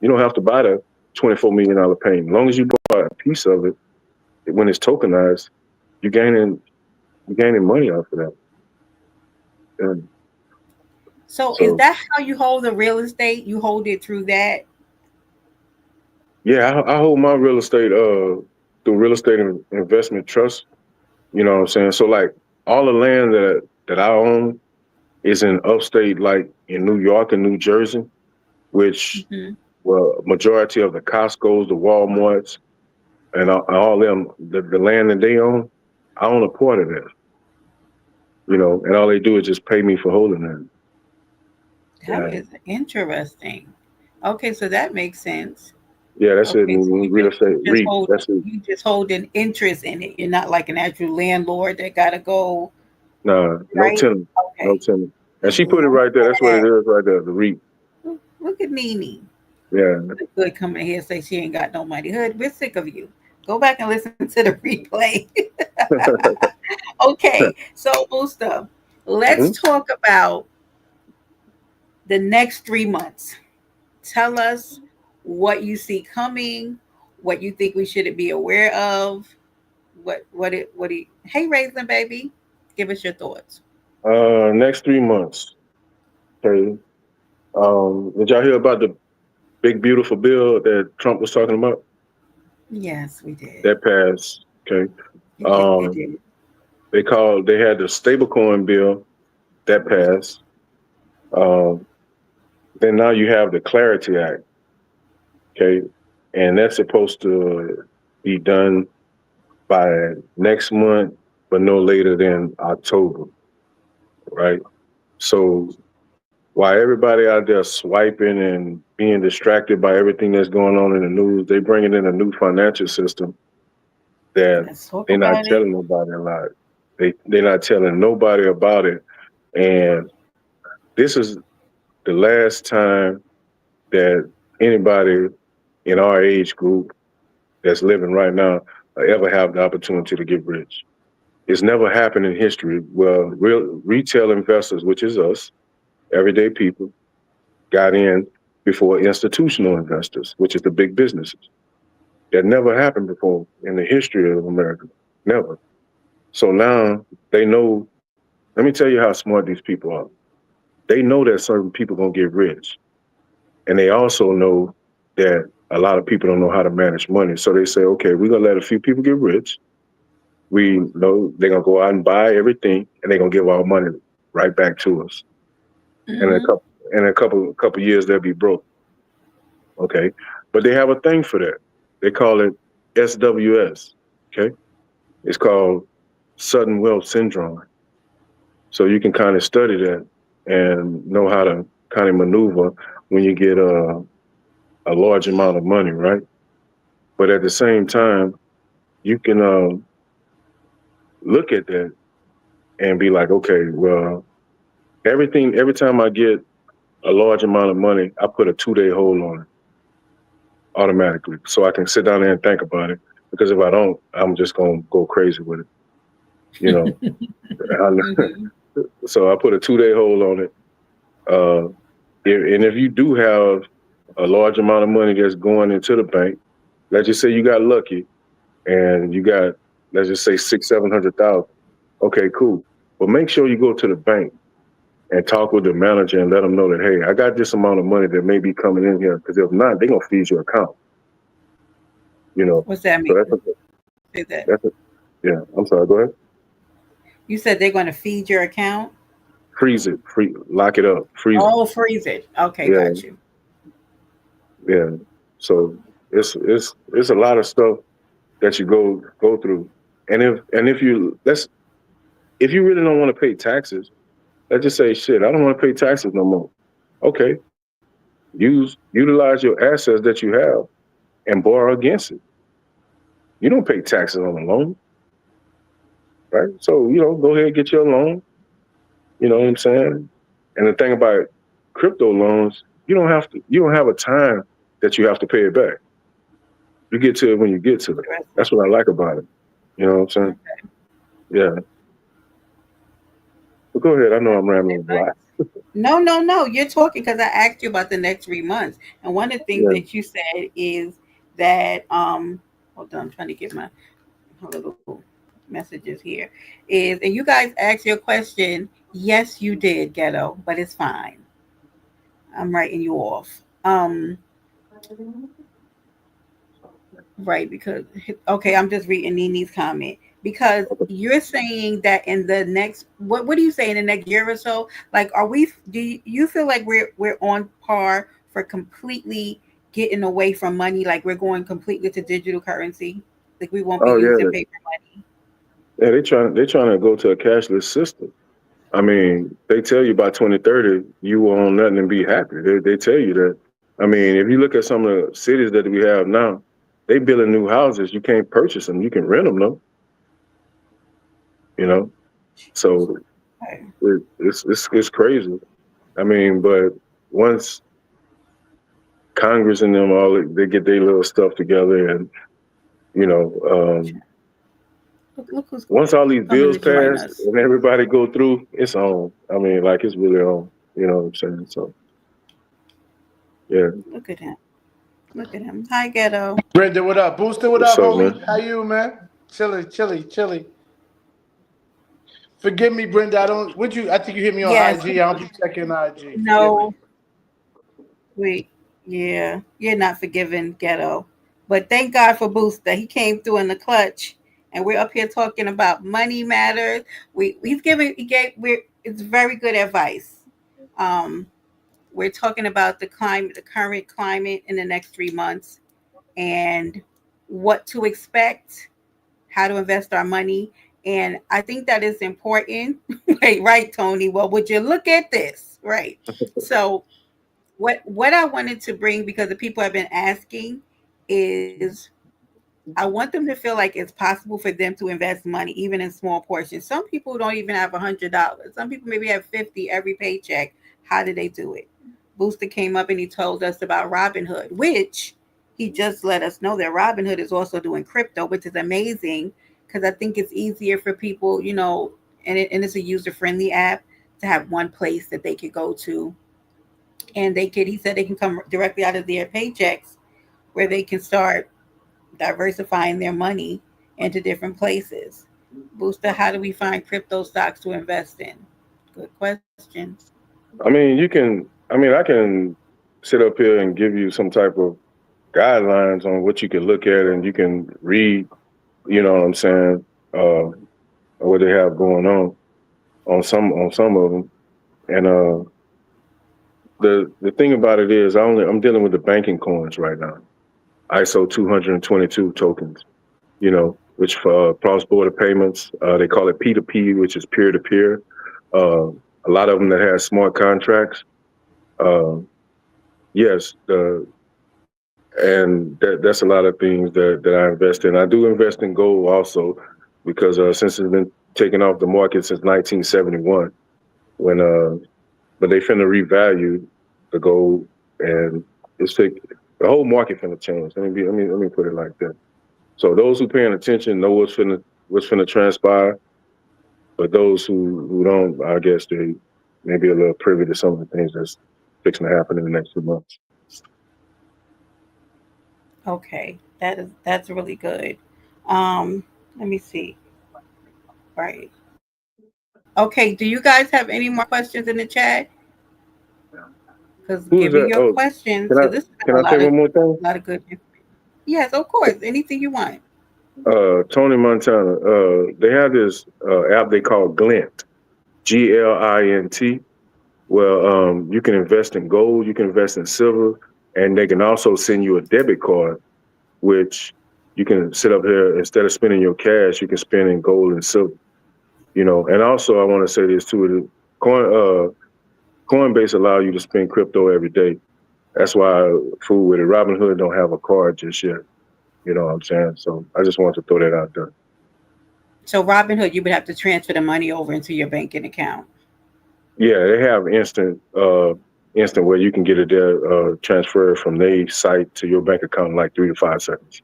You don't have to buy the $24 million painting. As long as you buy a piece of it, when it's tokenized, you're gaining you're gaining money off of that. And So is so, that how you hold the real estate? You hold it through that? yeah, I hold my real estate through real estate investment trust. You know what I'm saying? So like all the land that I own is in upstate, like in New York and New Jersey, which Hmm. well, majority of the Costco's, the Walmarts. and all them the land that they own, I own a part of that, and all they do is just pay me for holding that. That Yeah, is interesting. Okay, so that makes sense. yeah, that's it. Okay, so In real estate just REIT, hold that's it. you just hold an interest in it. You're not like an actual landlord that gotta go, Nah, no right? tenant, no Okay. tenant. And she put it Look right there. That's what it at is right there. The REIT. look at Nene. Yeah. Good coming here and say she ain't got no money. Hood, we're sick of you. Go back and listen to the replay. Okay, so Musta, let's Mhm. talk about the next 3 months. Tell us what you see coming, what you think we should be aware of, what it hey Raisin baby, give us your thoughts. Next 3 months. Okay. Did y'all hear about the big beautiful bill that Trump was talking about? Yes, we did. That passed. Okay. Yeah, it Um, did. they had the stablecoin bill that passed. Um, then now you have the Clarity Act. Okay. And that's supposed to be done by next month, but no later than October. Right. So while everybody out there swiping and being distracted by everything that's going on in the news, they bringing in a new financial system that Let's talk they're not about it. telling nobody about. They're not telling nobody about it. And this is the last time that anybody in our age group that's living right now ever have the opportunity to get rich. It's never happened in history where real retail investors, which is us, everyday people, got in before institutional investors, which is the big businesses. That never happened before in the history of America. Never. So now they know, let me tell you how smart these people are. They know that certain people gonna get rich. And they also know that a lot of people don't know how to manage money. So they say, okay, we're gonna let a few people get rich. We know they're gonna go out and buy everything and they're gonna give our money right back to us. And Mm-hmm. in a couple years they'll be broke. Okay. But they have a thing for that. They call it SWS. Okay. It's called sudden wealth syndrome. So you can kind of study that and know how to kind of maneuver when you get a large amount of money, right? But at the same time, you can look at that and be like, okay, well, every time I get a large amount of money, I put a 2 day hold on it automatically. So I can sit down there and think about it. Because if I don't, I'm just going to go crazy with it. You know, Mm-hmm. so I put a 2 day hold on it. Uh, and if you do have a large amount of money that's going into the bank, let's just say you got lucky and you got, let's just say 700,000. Okay, cool. But make sure you go to the bank and talk with the manager and let them know that, hey, I got this amount of money that may be coming in here. Because if not, they're gonna freeze your account. You know, What's that so mean? Say that. that's a, yeah. I'm sorry. Go ahead. You said they're going to feed your account. Freeze it. Lock it up. Freeze it. Oh, freeze it. Okay, Yeah, got you. yeah. So it's a lot of stuff that you go through. And if you let's if you really don't want to pay taxes, let's just say shit, I don't want to pay taxes no more. Okay. Utilize your assets that you have and borrow against it. You don't pay taxes on a loan, right? So, go ahead and get your loan, you know what I'm saying? And the thing about crypto loans, you don't have a time that you have to pay it back. You get to it when you get to it. Interesting. That's what I like about it. You know what I'm saying? Okay. Yeah. But go ahead. I know That's I'm rambling a nice. lot. No, no, no. You're talking because I asked you about the next 3 months, and one of the things Yeah. that you said is that hold on, I'm trying to get my little messages here. Is and you guys asked your question. Yes, you did, ghetto, but it's fine. I'm writing you off. Right, because okay, I'm just reading Nini's comment because you're saying that in the next what do you say in the next year or so? Like, are we? Do you feel like we're on par for completely getting away from money? Like we're going completely to digital currency? Like we won't be Oh using yeah, paper money. yeah. They trying to go to a cashless system. I mean, they tell you by 2030 you won't own nothing and be happy. They tell you that. I mean, if you look at some of the cities that we have now, they building new houses. You can't purchase them. You can rent them though. You know, so Okay. it's crazy. I mean, but once Congress and them all they get their little stuff together, and you know, Look who's once all these coming bills to join pass us. and everybody go through, it's on. I mean, like it's really on. You know what I'm saying? So yeah, Look at him. Look at him. Hi, ghetto. Brenda, what up? Booster, what what's up, up, homie? man? How you, man? Chilly, chilly, chilly. Forgive me, Brenda. I don't. Would you? I think you hit me on Yes. IG. I don't be checking IG. Forgive me. No. Wait. Yeah. You're not forgiven, ghetto. But thank God for Booster. He came through in the clutch, and we're up here talking about money matters. He's giving. He gave. We're. It's very good advice. Um. We're talking about the climate, the current climate in the next 3 months, and what to expect, how to invest our money. And I think that is important. Right, Tony? Well, would you look at this? Right. So what I wanted to bring, because the people have been asking, is I want them to feel like it's possible for them to invest money, even in small portions. Some people don't even have $100. Some people maybe have 50 every paycheck. How did they do it? Booster came up and he told us about Robinhood, which he just let us know that Robinhood is also doing crypto, which is amazing because I think it's easier for people, and it's a user friendly app to have one place that they could go to, and he said they can come directly out of their paychecks where they can start diversifying their money into different places. Booster, how do we find crypto stocks to invest in? Good question. I mean, you can. I mean, I can sit up here and give you some type of guidelines on what you can look at, and you can read. You know what I'm saying? What they have going on some of them, and the thing about it is, I'm dealing with the banking coins right now. ISO 222 tokens. You know, which for cross border payments, they call it P2P, which is peer to peer. A lot of them that have smart contracts. Uh, yes, and that's a lot of things that I invest in. I do invest in gold also because since it's been taken off the market since 1971, when but they finna revalue the gold, and the whole market finna change. Let me put it like that. So those who paying attention know what's finna transpire, but those who don't, I guess they maybe a little privy to some of the things that's fixing to happen in the next few months. Okay, that's really good. Um, Let me see. Right. Okay, do you guys have any more questions in the chat? Because Who's give me that? your Oh, questions. can I Because this has can been I say one more thing? a lot of good. Yes, of course. Anything you want. Tony Montana. They have this app they call Glint, GLINT. Well, you can invest in gold, you can invest in silver, and they can also send you a debit card, which you can sit up here instead of spending your cash, you can spend in gold and silver. You know, and also I want to say this too: Coinbase allow you to spend crypto every day. That's why I fool with it. Robinhood don't have a card just yet. You know what I'm saying? So I just want to throw that out there. So Robinhood, you would have to transfer the money over into your banking account. Yeah, they have instant where you can get it there transferred from their site to your bank account in like 3 to 5 seconds.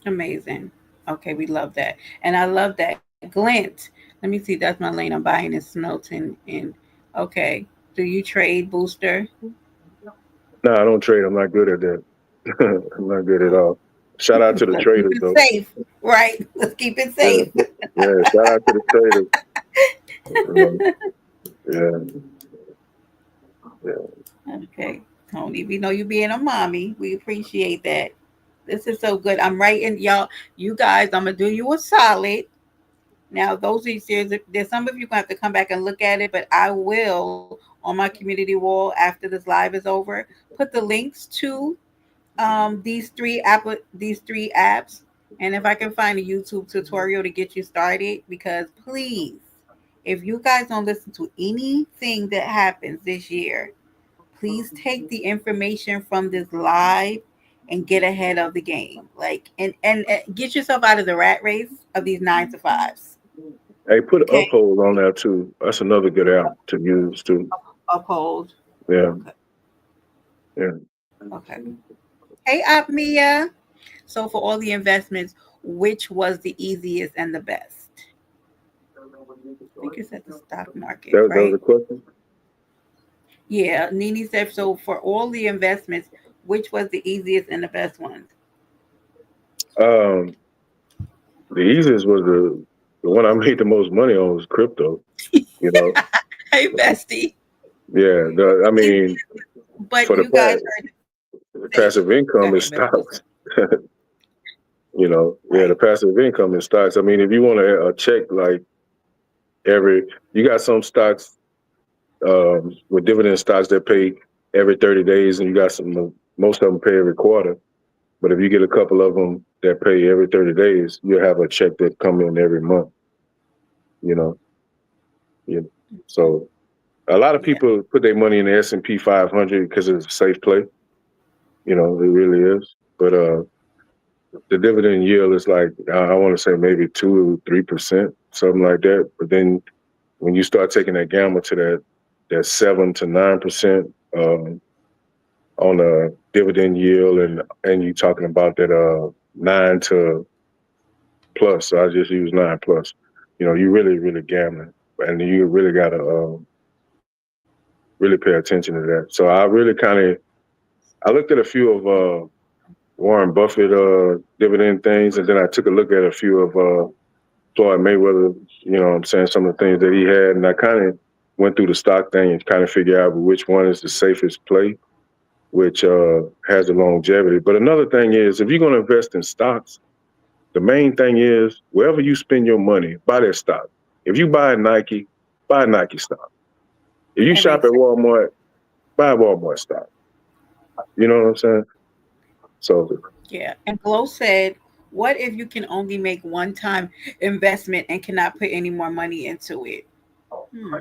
Amazing. Okay, we love that. And I love that. Glint. Let me see. That's my lane. I'm buying in Snowton. In okay. Do you trade Booster? No, I don't trade. I'm not good at that. I'm not good at Oh, all. Shout out to the let's keep traders it though. safe. Right. Let's keep it Yeah, safe. yeah. Shout out to the traders. You know, yeah, yeah. Okay, Tony. We know you being a mommy. We appreciate that. This is so good. I'm writing, y'all. You guys, I'm gonna do you a solid. Now, those are serious. There's some of you gonna have to come back and look at it, but I will on my community wall after this live is over put the links to these three apps And if I can find a YouTube tutorial to get you started, because please, if you guys don't listen to anything that happens this year, please take the information from this live and get ahead of the game. Like, and get yourself out of the rat race of these 9 to 5s. Hey, put Okay, Uphold on there too. That's another good app to use too. uphold. Yeah, Okay, yeah. okay. Hey, Apmia. So for all the investments, which was the easiest and the best? I think you said the stock market, That was right? a question. Yeah, Nini said so for all the investments, which was the easiest and the best ones? Um, the easiest was the one I made the most money on was crypto. You know, Hey, bestie. yeah. I Easy, mean, but for you guys heard the it safe. passive Go income is ahead, Miss Wilson. stocks. You know, yeah, the Right. passive income is stocks. I mean, if you want to check like you got some stocks with dividend stocks that pay every 30 days, and you got some most of them pay every quarter. But if you get a couple of them that pay every 30 days, you'll have a check that come in every month. You know, you, Mhm. so a lot of Yeah. people put their money in the S&P 500 because it's a safe play. You know, it really is. But the dividend yield is like I want to say maybe 2 or 3%, something like that. But then when you start taking that gamble to that 7 to 9% on a dividend yield, and you talking about that 9 to plus, so I just use 9 plus. You know, you really gambling, and you really gotta really pay attention to that. So I really kind of I looked at a few of Warren Buffett dividend things, and then I took a look at a few of Floyd Mayweather. You know, what I'm saying some of the things that he had, and I kind of went through the stock thing and kind of figure out which one is the safest play, which has the longevity. But another thing is, if you're going to invest in stocks, the main thing is wherever you spend your money, buy that stock. If you buy Nike stock. If you That shop makes at sense. Walmart, buy Walmart stock. You know what I'm saying? So Yeah. And Glow said, what if you can only make one time investment and cannot put any more money into it? Hmm.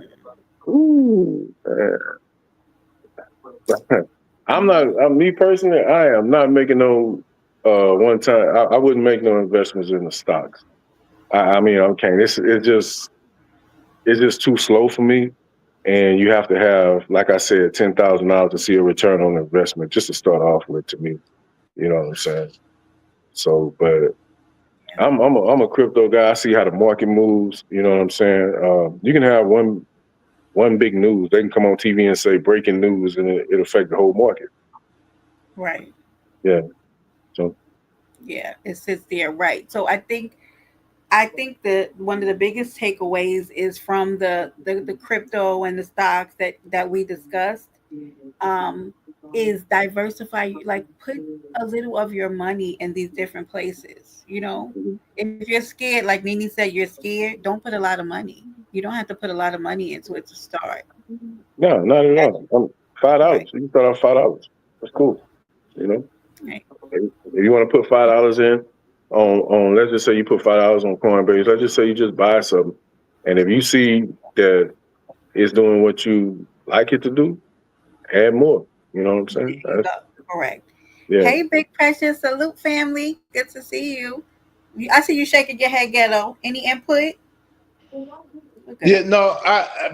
ooh, I'm me personally, I am not making no one time. I wouldn't make no investments in the stocks. I mean, okay, it's just too slow for me. And you have to have, like I said, $10,000 to see a return on investment just to start off with. To me, you know what I'm saying. So, but I'm a crypto guy. I see how the market moves. You know what I'm saying. You can have one big news. They can come on TV and say breaking news, and it affect the whole market. Right. Yeah. So Yeah. It sits there. Right. So I think that one of the biggest takeaways is from the crypto and the stocks that we discussed, um, is diversify. Like put a little of your money in these different places. You know, if you're scared, like Nini said, you're scared. Don't put a lot of money. You don't have to put a lot of money into it to start. no, not at That's all. $5. right. You can start off $5. That's cool. You know, Right. if you want to put $5 in on let's just say you put $5 on Coinbase. Let's just say you just buy something, and if you see that it's doing what you like it to do, add more. You know what I'm There saying? you go. Correct. Yeah. Hey, Big Precious, salute family. Good to see you. I see you shaking your head, ghetto. Any input? Look at Yeah, him. no,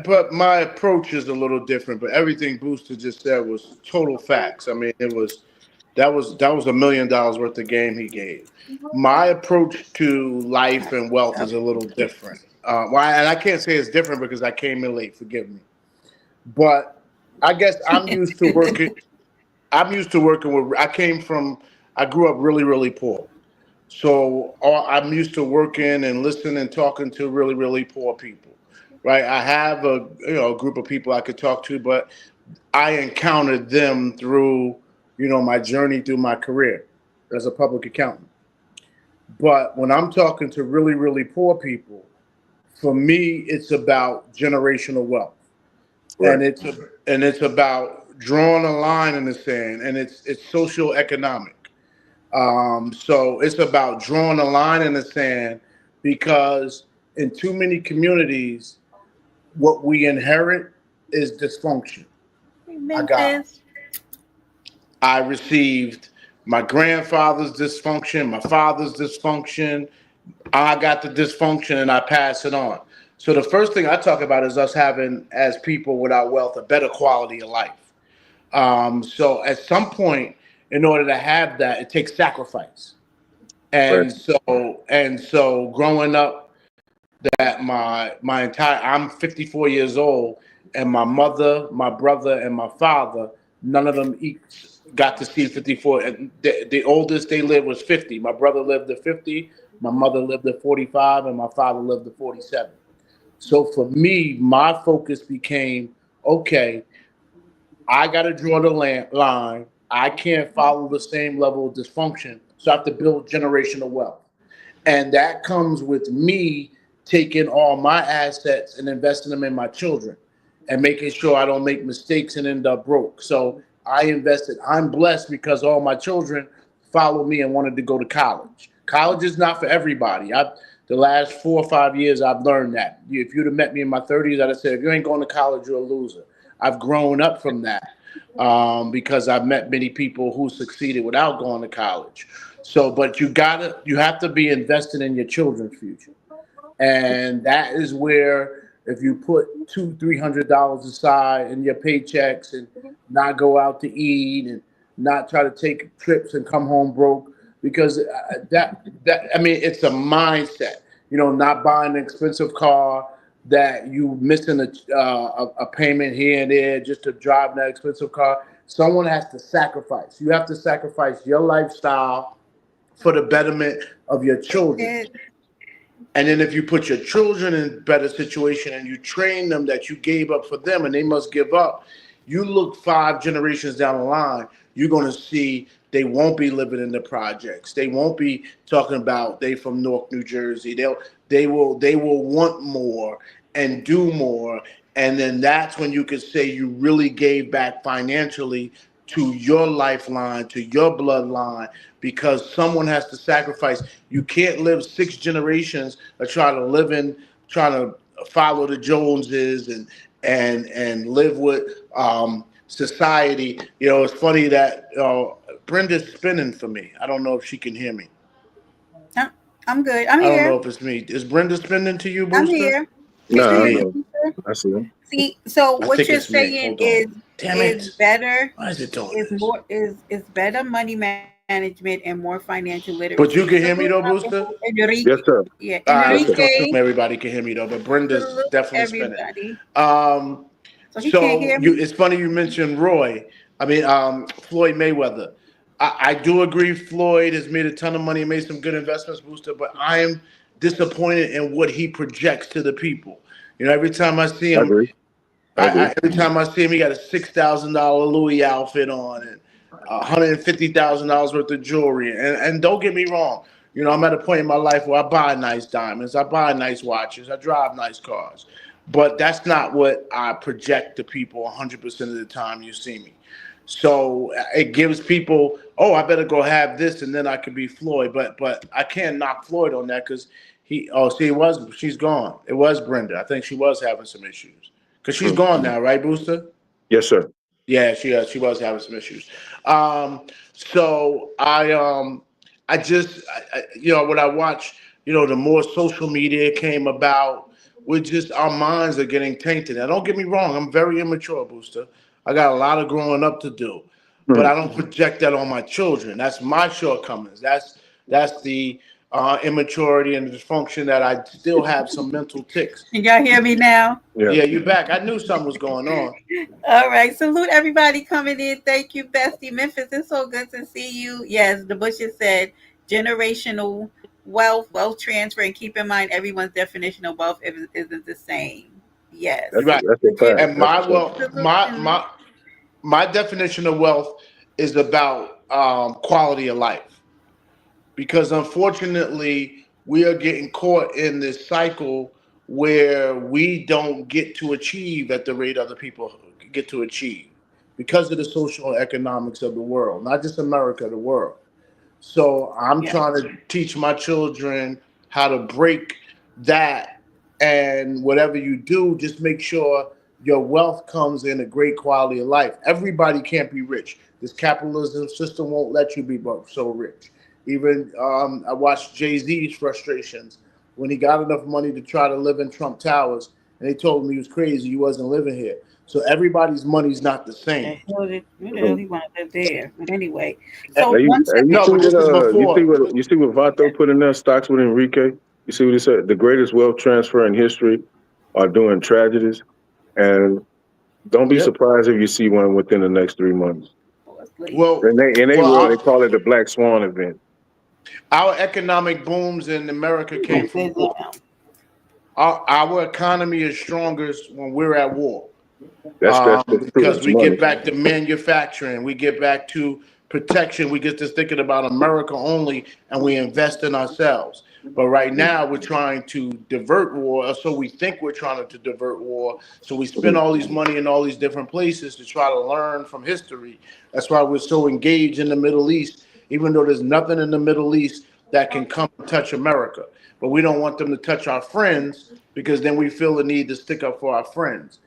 but my approach is a little different. But everything Booster just said was total facts. I mean, that was $1 million worth of game he gave. My approach to life and wealth is a little different. And I can't say it's different because I came in late. Forgive me, but I guess I'm used to working. I'm used to working with. I came from. I grew up really, really poor. So I'm used to working and listening and talking to really, really poor people, right? I have a group of people I could talk to, but I encountered them through my journey through my career as a public accountant. But when I'm talking to really, really poor people, for me, it's about generational wealth, Right. and it's about drawing a line in the sand, and it's social economic. So it's about drawing a line in the sand because in too many communities, what we inherit is dysfunction. Hey, I got, Memphis. I received my grandfather's dysfunction, my father's dysfunction. I got the dysfunction and I pass it on. So the first thing I talk about is us having, as people without wealth, a better quality of life. So at some point, in order to have that, it takes sacrifice. Right. And so growing up, that my entire I'm 54 years old, and my mother, my brother, and my father, none of them each got to see 54. And the oldest they lived was 50. My brother lived to 50, my mother lived to 45, and my father lived to 47. So for me, my focus became, okay, I got to draw the line. I can't follow the same level of dysfunction, so I have to build generational wealth. And that comes with me taking all my assets and investing them in my children and making sure I don't make mistakes and end up broke. So I invested. I'm blessed because all my children followed me and wanted to go to college. College is not for everybody. The last 4 or 5 years I've learned that. If you'd have met me in my 30s, I'd have said, if you ain't going to college, you're a loser. I've grown up from that, because I've met many people who succeeded without going to college. So, but you have to be invested in your children's future, and that is where if you put $200-300 aside in your paychecks and not go out to eat and not try to take trips and come home broke, because that I mean it's a mindset. Not buying an expensive car that you missing a payment here and there just to drive that expensive car. Someone has to sacrifice. You have to sacrifice your lifestyle for the betterment of your That's children. it. And then if you put your children in better situation and you train them that you gave up for them and they must give up, you look 5 generations down the line, you're gonna see they won't be living in the projects. They won't be talking about they from Newark, New Jersey. They will want more and do more. And then that's when you could say you really gave back financially to your lifeline, to your bloodline, because someone has to sacrifice. You can't live 6 generations of trying to follow the Joneses and live with society. It's funny that Brenda's spinning for me. I don't know if she can hear me. Uh, I'm good. I'm I don't know here. if it's me. Is Brenda spinning to you, I'm Booster? here. We It's can Nah, I hear me. you, know. Lisa. I see him. See, so I what think you're it's me. saying Hold on. Damn is it. better Why is it doing is this? more is better money management and more financial literacy. But you can Salute hear me though, Booster? Enrique. Yes, sir. Yeah, Yes, I sir. just assume Enrique. everybody can hear me though, but Brenda's Salute definitely spinning. everybody. Um, So he can't so hear you, me. it's funny you mentioned Roy. I mean, Floyd Mayweather. I do agree Floyd has made a ton of money, made some good investments, Booster, but I am disappointed in what he projects to the people. Every time I see I him, agree. I agree. every time I see him, he got a $6,000 Louis outfit on and $150,000 worth of jewelry. And don't get me wrong, I'm at a point in my life where I buy nice diamonds, I buy nice watches, I drive nice cars, but that's not what I project to people 100% of the time you see me. So it gives people, oh, I better go have this, and then I could be Floyd. But I can't knock Floyd on that because see, she's gone. It was Brenda. I think she was having some issues because she's Mm. gone now, right, Booster? Yes, sir. Yeah, she was having some issues. Um, so I just when I watch, the more social media came about, we just our minds are getting tainted. Now, don't get me wrong, I'm very immature, Booster. I got a lot of growing up to do, but Mm. I don't project that on my children. That's my shortcomings. That's the immaturity and the dysfunction that I still have some mental ticks. Can y'all hear me now? Yeah. Yeah, you back. I knew something was going on. All right. Salute everybody coming in. Thank you, Bestie. Memphis, it's so good to see you. Yes, the Bushes said generational wealth transfer, and keep in mind everyone's definition of wealth isn't the same. Yes. Right. That's a fact. And That's my a fact. well, Salute my definition of wealth is about quality of life, because unfortunately we are getting caught in this cycle where we don't get to achieve at the rate other people get to achieve because of the social economics of the world, not just America, the world. So I'm Yeah. trying to teach my children how to break that. And whatever you do, just make sure your wealth comes in a great quality of life. Everybody can't be rich. This capitalism system won't let you be so rich. Even I watched Jay Z's frustrations when he got enough money to try to live in Trump Towers, and they told him he was crazy. He wasn't living here. So everybody's money's not the same. Who the hell Mhm. he want to live there? But anyway, Eh, so one You No, see but what this is before. you see what Vato put in there, stocks with Enrique. You see what he said? The greatest wealth transfer in history are doing tragedies, and don't be Yep. surprised if you see one within the next 3 months. let's leave. Well, In they well, world, they call it the Black Swan event. our economic booms in America He gonna came from sit war. down. Our economy is strongest when we're at war. That's true. Because It's we money. get back to manufacturing, we get back to protection, we get to thinking about America only, and we invest in ourselves. But right now, we're trying to divert war, or so we think we're trying to divert war. So we spend Mhm. all these money in all these different places to try to learn from history. That's why we're so engaged in the Middle East, even though there's nothing in the Middle East that can come and touch America. But we don't want them to touch our friends because then we feel the need to stick up for our friends.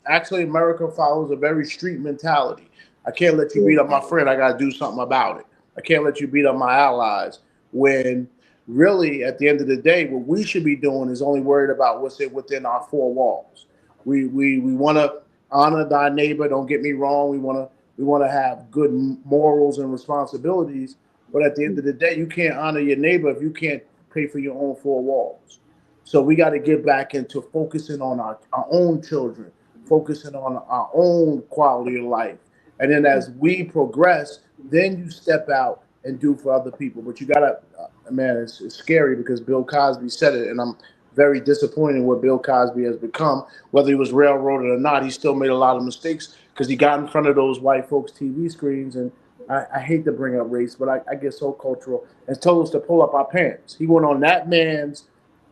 Actually America follows a very street mentality. I can't let you Yeah, beat up my friend. I got to do something about it. I can't let you beat up my allies. When really, at the end of the day, what we should be doing is only worried about what's within our four walls. We want to honor thy neighbor. Don't get me wrong. We want to have good morals and responsibilities. But at the end of the day, you can't honor your neighbor if you can't pay for your own four walls. So we got to get back into focusing on our own children, focusing on our own quality of life. And then as we progress, then you step out and do for other people. But you got to, man, it's scary because Bill Cosby said it, and I'm very disappointed in what Bill Cosby has become. Whether he was railroaded or not, he still made a lot of mistakes because he got in front of those white folks' TV screens. And I hate to bring up race, but I get so cultural and told us to pull up our pants. He went on that man's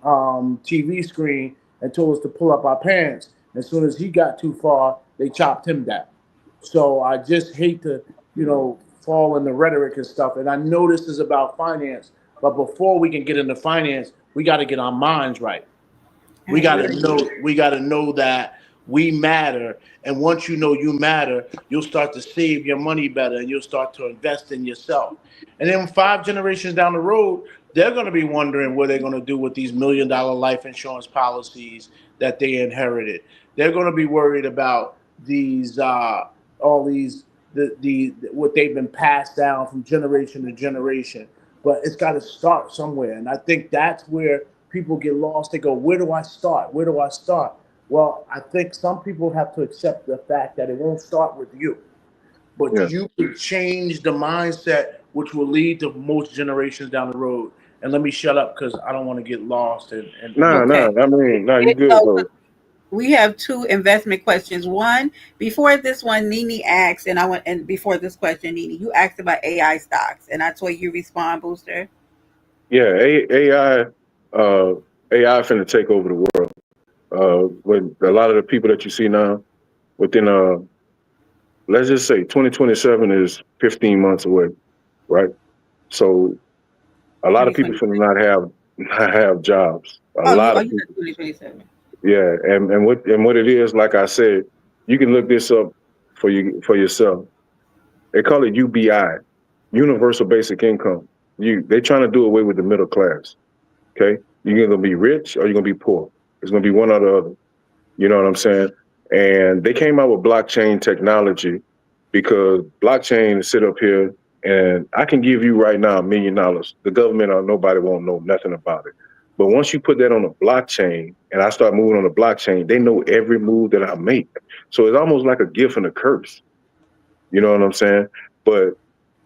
TV screen and told us to pull up our pants. As soon as he got too far, they chopped him down. So I just hate to, fall in the rhetoric and stuff. And I know this is about finance, but before we can get into finance, we got to get our minds right. I agree. We got to know that we matter, and once you know you matter, you'll start to save your money better, and you'll start to invest in yourself. And then 5 generations down the road, they're going to be wondering what they're going to do with these $1 million life insurance policies that they inherited. They're going to be worried about these all these the what they've been passed down from generation to generation. But it's got to start somewhere, and I think that's where people get lost. They go, "Where do I start? Where do I start?" Well, I think some people have to accept the fact that it won't start with you, but yeah. you can change the mindset, which will lead to most generations down the road. And let me shut up because I don't want to get lost. And Nah, Okay. nah. I mean, nah. You good, So bro? we have two investment questions. One, before this one, Nini asked, and before this question, Nini, you asked about AI stocks, and that's where you respond, Booster. Yeah. AI, AI finna take over the world. With a lot of the people that you see now, within let's just say 2027 is 15 months away, right? So a lot of people 2020. finna not have jobs. A Oh, lot of you said people. 2027. Yeah, and what it is, like I said, you can look this up for yourself. They call it UBI, Universal Basic Income. They trying to do away with the middle class. Okay, you're either gonna be rich or you're gonna be poor. It's gonna be one or the other. You know what I'm saying? And they came out with blockchain technology because blockchain sit up here and I can give you right now $1 million. The government or nobody won't know nothing about it. But once you put that on a blockchain and I start moving on the blockchain, they know every move that I make. So it's almost like a gift and a curse. You know what I'm saying? But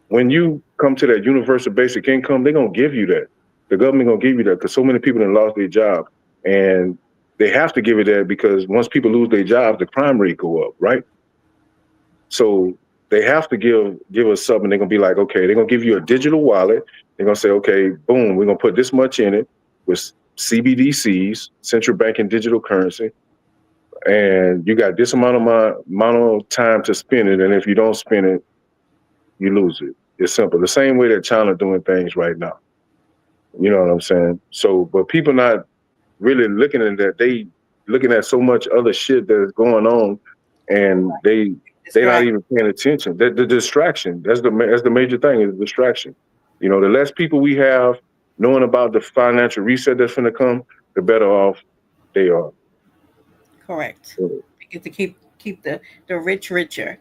when you come to that universal basic income, they're gonna give you that. The government gonna give you that because so many people have lost their job, and they have to give it that because once people lose their jobs, the crime rate go up, right? So they have to give us something. They're gonna be like, okay, they're gonna give you a digital wallet. They're gonna say, okay, boom, we're gonna put this much in it with CBDCs, central banking digital currency, and you got this amount of time to spend it, and if you don't spend it, you lose it. It's simple. The same way that China doing things right now. You know what I'm saying? So, but people not really looking at that. They looking at so much other shit that is going on, and they not Distract. even paying attention. The distraction. That's the major thing is distraction. You know, the less people we have knowing about the financial reset that's going to come, the better off they are. Correct. We get to keep the rich richer.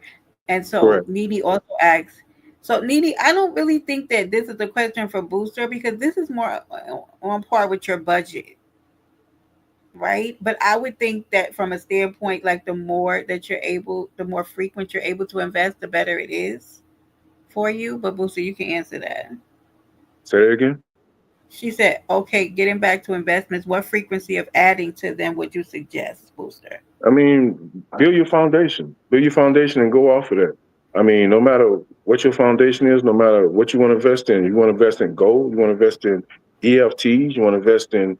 And so Correct. Needy also asks, so Needy, I don't really think that this is a question for Booster because this is more on par with your budget, right? But I would think that from a standpoint, like the more frequent you're able to invest, the better it is for you. But Booster, you can answer that. Say that again. She said, okay, getting back to investments, what frequency of adding to them would you suggest, Booster? I mean, build your foundation. Build your foundation and go off of that. I mean, no matter what your foundation is, no matter what you want to invest in, you want to invest in gold, you want to invest in EFTs, you want to invest in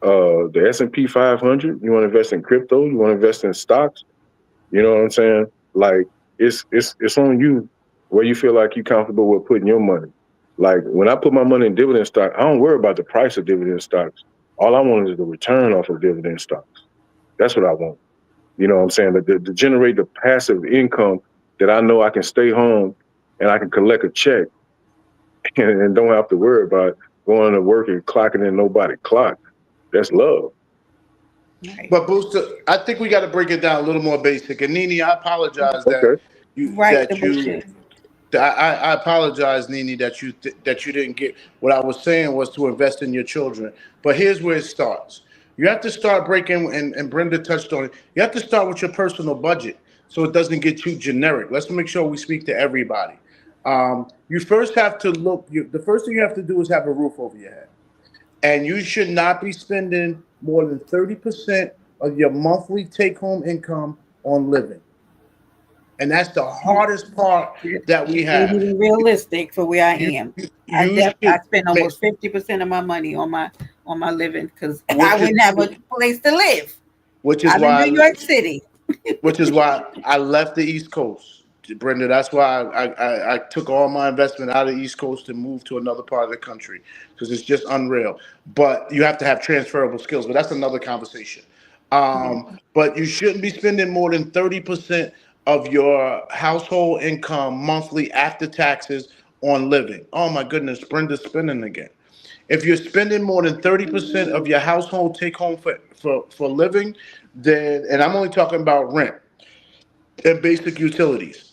the S&P 500, you want to invest in crypto, you want to invest in stocks. You know what I'm saying? Like it's on you where you feel like you're comfortable with putting your money. Like when I put my money in dividend stock, I don't worry about the price of dividend stocks. All I want is the return off of dividend stocks. That's what I want. You know what I'm saying? To generate the passive income that I know I can stay home and I can collect a check and don't have to worry about going to work and clocking in nobody clock. That's love. Right. But Booster, I think we got to break it down a little more basic. And Nini, I apologize that Okay. you Right, the that you bushes. I apologize, Nini, that you didn't get what I was saying was to invest in your children. But here's where it starts. You have to start breaking, and Brenda touched on it. You have to start with your personal budget so it doesn't get too generic. Let's make sure we speak to everybody. You first have to look. The first thing you have to do is have a roof over your head, and you should not be spending more than 30% of your monthly take-home income on living. And that's the hardest part that we Need have. to be realistic for where I You am. you I should spend make, almost 50% of my money on my living because I which is wouldn't have a place to live. which is I'm in New why York City. which is why I left the East Coast, Brenda. That's why I took all my investment out of the East Coast and moved to another part of the country because it's just unreal. But you have to have transferable skills. But that's another conversation. Yeah. But you shouldn't be spending more than 30% of your household income monthly after taxes on living. Oh my goodness, Brenda's spending again. If you're spending more than 30% of your household take home for living, then, and I'm only talking about rent and basic utilities.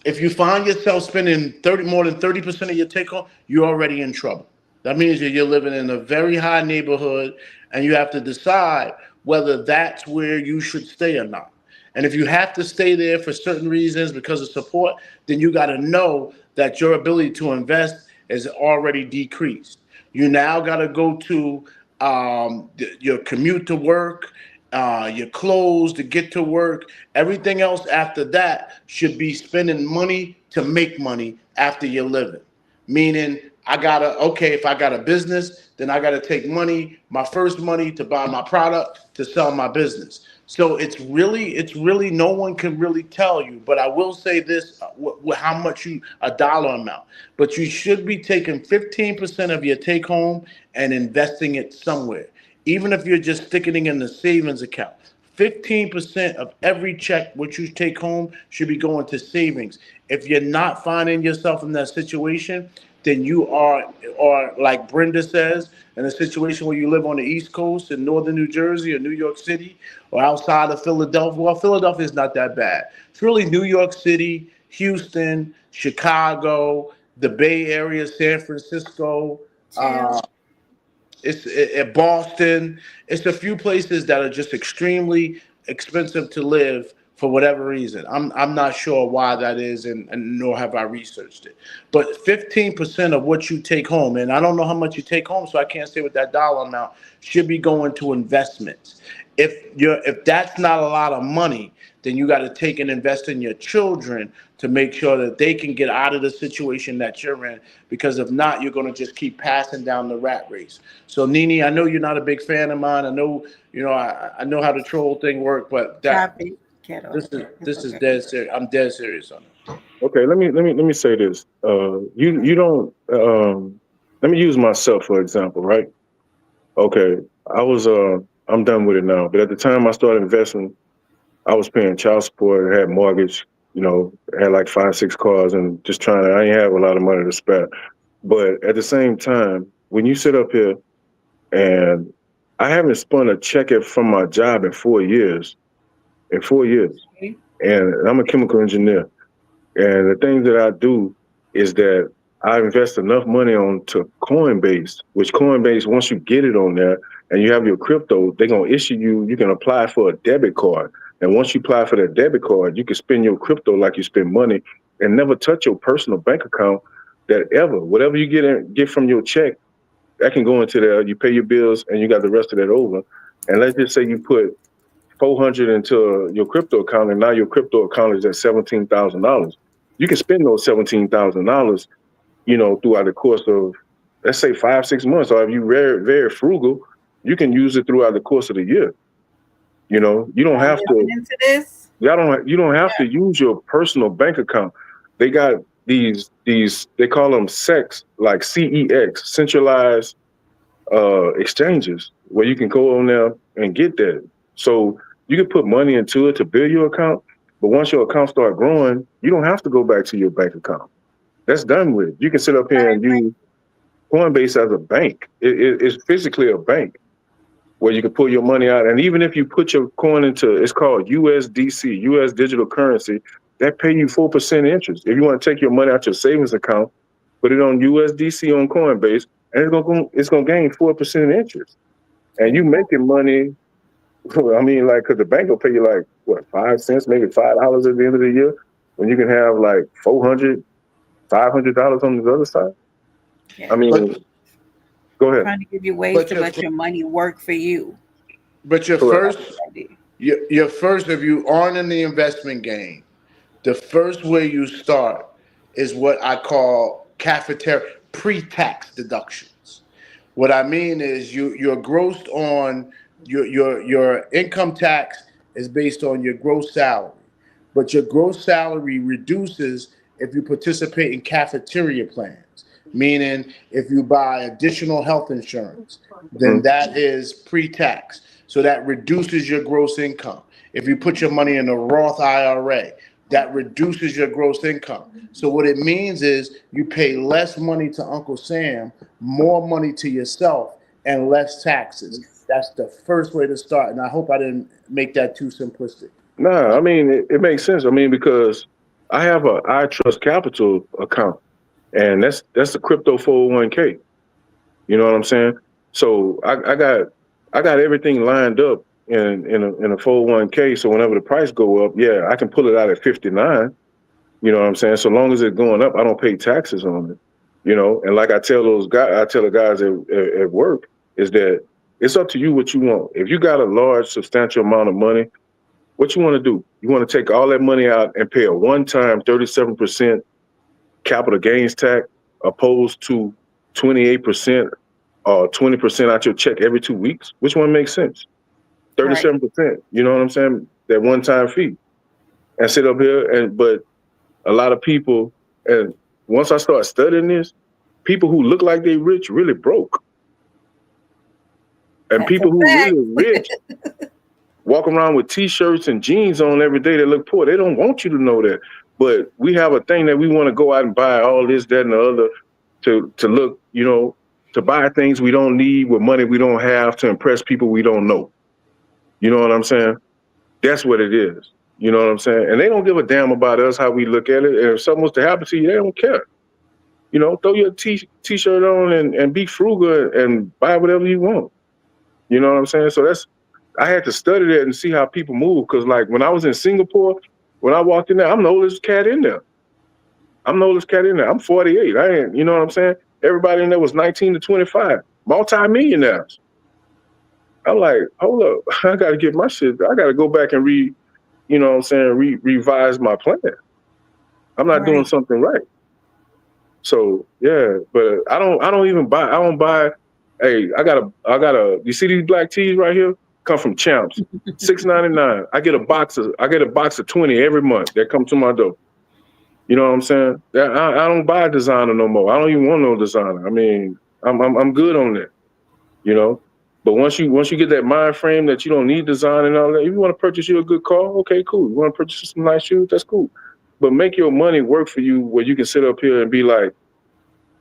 If you find yourself spending more than 30% of your take home, you're already in trouble. That means that you're living in a very high neighborhood and you have to decide whether that's where you should stay or not. And if you have to stay there for certain reasons because of support, then you got to know that your ability to invest is already decreased. You now got to go to your commute to work, your clothes to get to work. Everything else after that should be spending money to make money after you're living. Meaning, if I got a business, then I gotta take money, my first money to buy my product to sell my business. So it's really no one can really tell you, but I will say this: how much a dollar amount. But you should be taking 15% of your take home and investing it somewhere, even if you're just sticking it in the savings account. 15% of every check what you take home should be going to savings. If you're not finding yourself in that situation, then you are, or like Brenda says, in a situation where you live on the East Coast in northern New Jersey or New York City or outside of Philadelphia. Well, Philadelphia is not that bad. It's really New York City, Houston, Chicago, the Bay Area, San Francisco, Chill. Boston. It's a few places that are just extremely expensive to live for whatever reason. I'm not sure why that is, and nor have I researched it. But 15% of what you take home, and I don't know how much you take home, so I can't say what that dollar amount should be going to investments. If that's not a lot of money, then you got to take and invest in your children to make sure that they can get out of the situation that you're in. Because if not, you're going to just keep passing down the rat race. So, Nini, I know you're not a big fan of mine. I know, I know how the troll thing works, but Copy. Kettle. this is It's this is okay. dead serious. I'm dead serious on it. Okay, let me say this. You don't. Let me use myself for example, right? Okay, I was I'm done with it now. But at the time I started investing, I was paying child support, had mortgage, had like 5, 6 cars, and just trying to. I ain't have a lot of money to spare. But at the same time, when you sit up here and I haven't spun a check from my job in 4 years, in 4 years, Okay. and I'm a chemical engineer. And the thing that I do is that I invest enough money onto Coinbase, which Coinbase, once you get it on there and you have your crypto, they're going to issue you can apply for a debit card. And once you apply for that debit card, you can spend your crypto like you spend money and never touch your personal bank account that ever. Whatever you get from your check, that can go into there. You pay your bills and you got the rest of that over. And let's just say you put 400 into your crypto account, and now your crypto account is at $17,000. You can spend those $17,000, throughout the course of, let's say, 5, 6 months. Or if you're very, very frugal, you can use it throughout the course of the year. You don't Y'all have to. listening to this? Y'all don't. You don't have to use your personal bank account. They got these. They call them SEX, like CEX, centralized exchanges, where you can go on there and get that. So you can put money into it to build your account, but once your account start growing, you don't have to go back to your bank account. That's done with. You can sit up here Right, and right. use Coinbase as a bank. It's physically a bank where you can pull your money out, and even if you put your coin into, it's called USDC, US digital currency, that pay you 4% interest. If you want to take your money out your savings account, put it on USDC on Coinbase, and it's gonna gain 4% interest. And There you you go. making money. I mean, like, because the bank will pay you like what, 5 cents, maybe $5 at the end of the year, when you can have like 400, $500 on the other side. I Yeah. But mean, go ahead. Trying to give you ways but to your let your money work for you. but your Correct. That's first what I do. your first, if you aren't in the investment game, the first way you start is what I call cafeteria pre-tax deductions. What I mean is you're grossed on your income tax is based on your gross salary, but your gross salary reduces if you participate in cafeteria plans, meaning if you buy additional health insurance, then Mm. that is pre-tax. So that reduces your gross income. If you put your money in a Roth IRA, that reduces your gross income. So what it means is you pay less money to Uncle Sam, more money to yourself, and less taxes. That's the first way to start. And I hope I didn't make that too simplistic. Nah, I mean, it makes sense. I mean, because I have a I Trust Capital account, and that's a crypto 401k. You know what I'm saying? So I got everything lined up in a 401k. So whenever the price go up, yeah, I can pull it out at 59. You know what I'm saying? So long as it's going up, I don't pay taxes on it. And like I tell the guys at work, is that it's up to you what you want. If you got a large, substantial amount of money, what you want to do? You want to take all that money out and pay a one-time 37% capital gains tax, opposed to 28% or 20% out your check every 2 weeks? Which one makes sense? Right. 37%. You know what I'm saying? That one-time fee, and sit up here but a lot of people, and once I start studying this, people who look like they rich really broke, and That's a people who fact. really rich walk around with t-shirts and jeans on every day that look poor. They don't want you to know that. But we have a thing that we want to go out and buy all this, that, and the other to look, to buy things we don't need with money we don't have to impress people we don't know. You know what I'm saying? That's what it is. You know what I'm saying? And they don't give a damn about us, how we look at it. And if something was to happen to you, they don't care. Throw your t-shirt on and be frugal and buy whatever you want. You know what I'm saying? So I had to study that and see how people move. Cause like when I was in Singapore, when I walked in there, I'm the oldest cat in there. I'm the oldest cat in there. I'm 48. I ain't, you know what I'm saying? Everybody in there was 19 to 25, multi-millionaires. I'm like, hold up, I gotta get my shit. I gotta go back and you know what I'm saying, revise my plan. I'm not doing Right. something right. So yeah, but I don't even buy. I don't buy. Hey, I got a. You see these black tees right here? Come from Champs, $6.99. I get a box of 20 every month that come to my door. You know what I'm saying? I don't buy designer no more. I don't even want no designer. I mean, I'm good on that. You know. But once you get that mind frame that you don't need design and all that, if you want to purchase you a good car, okay, cool. You want to purchase some nice shoes, that's cool. But make your money work for you where you can sit up here and be like,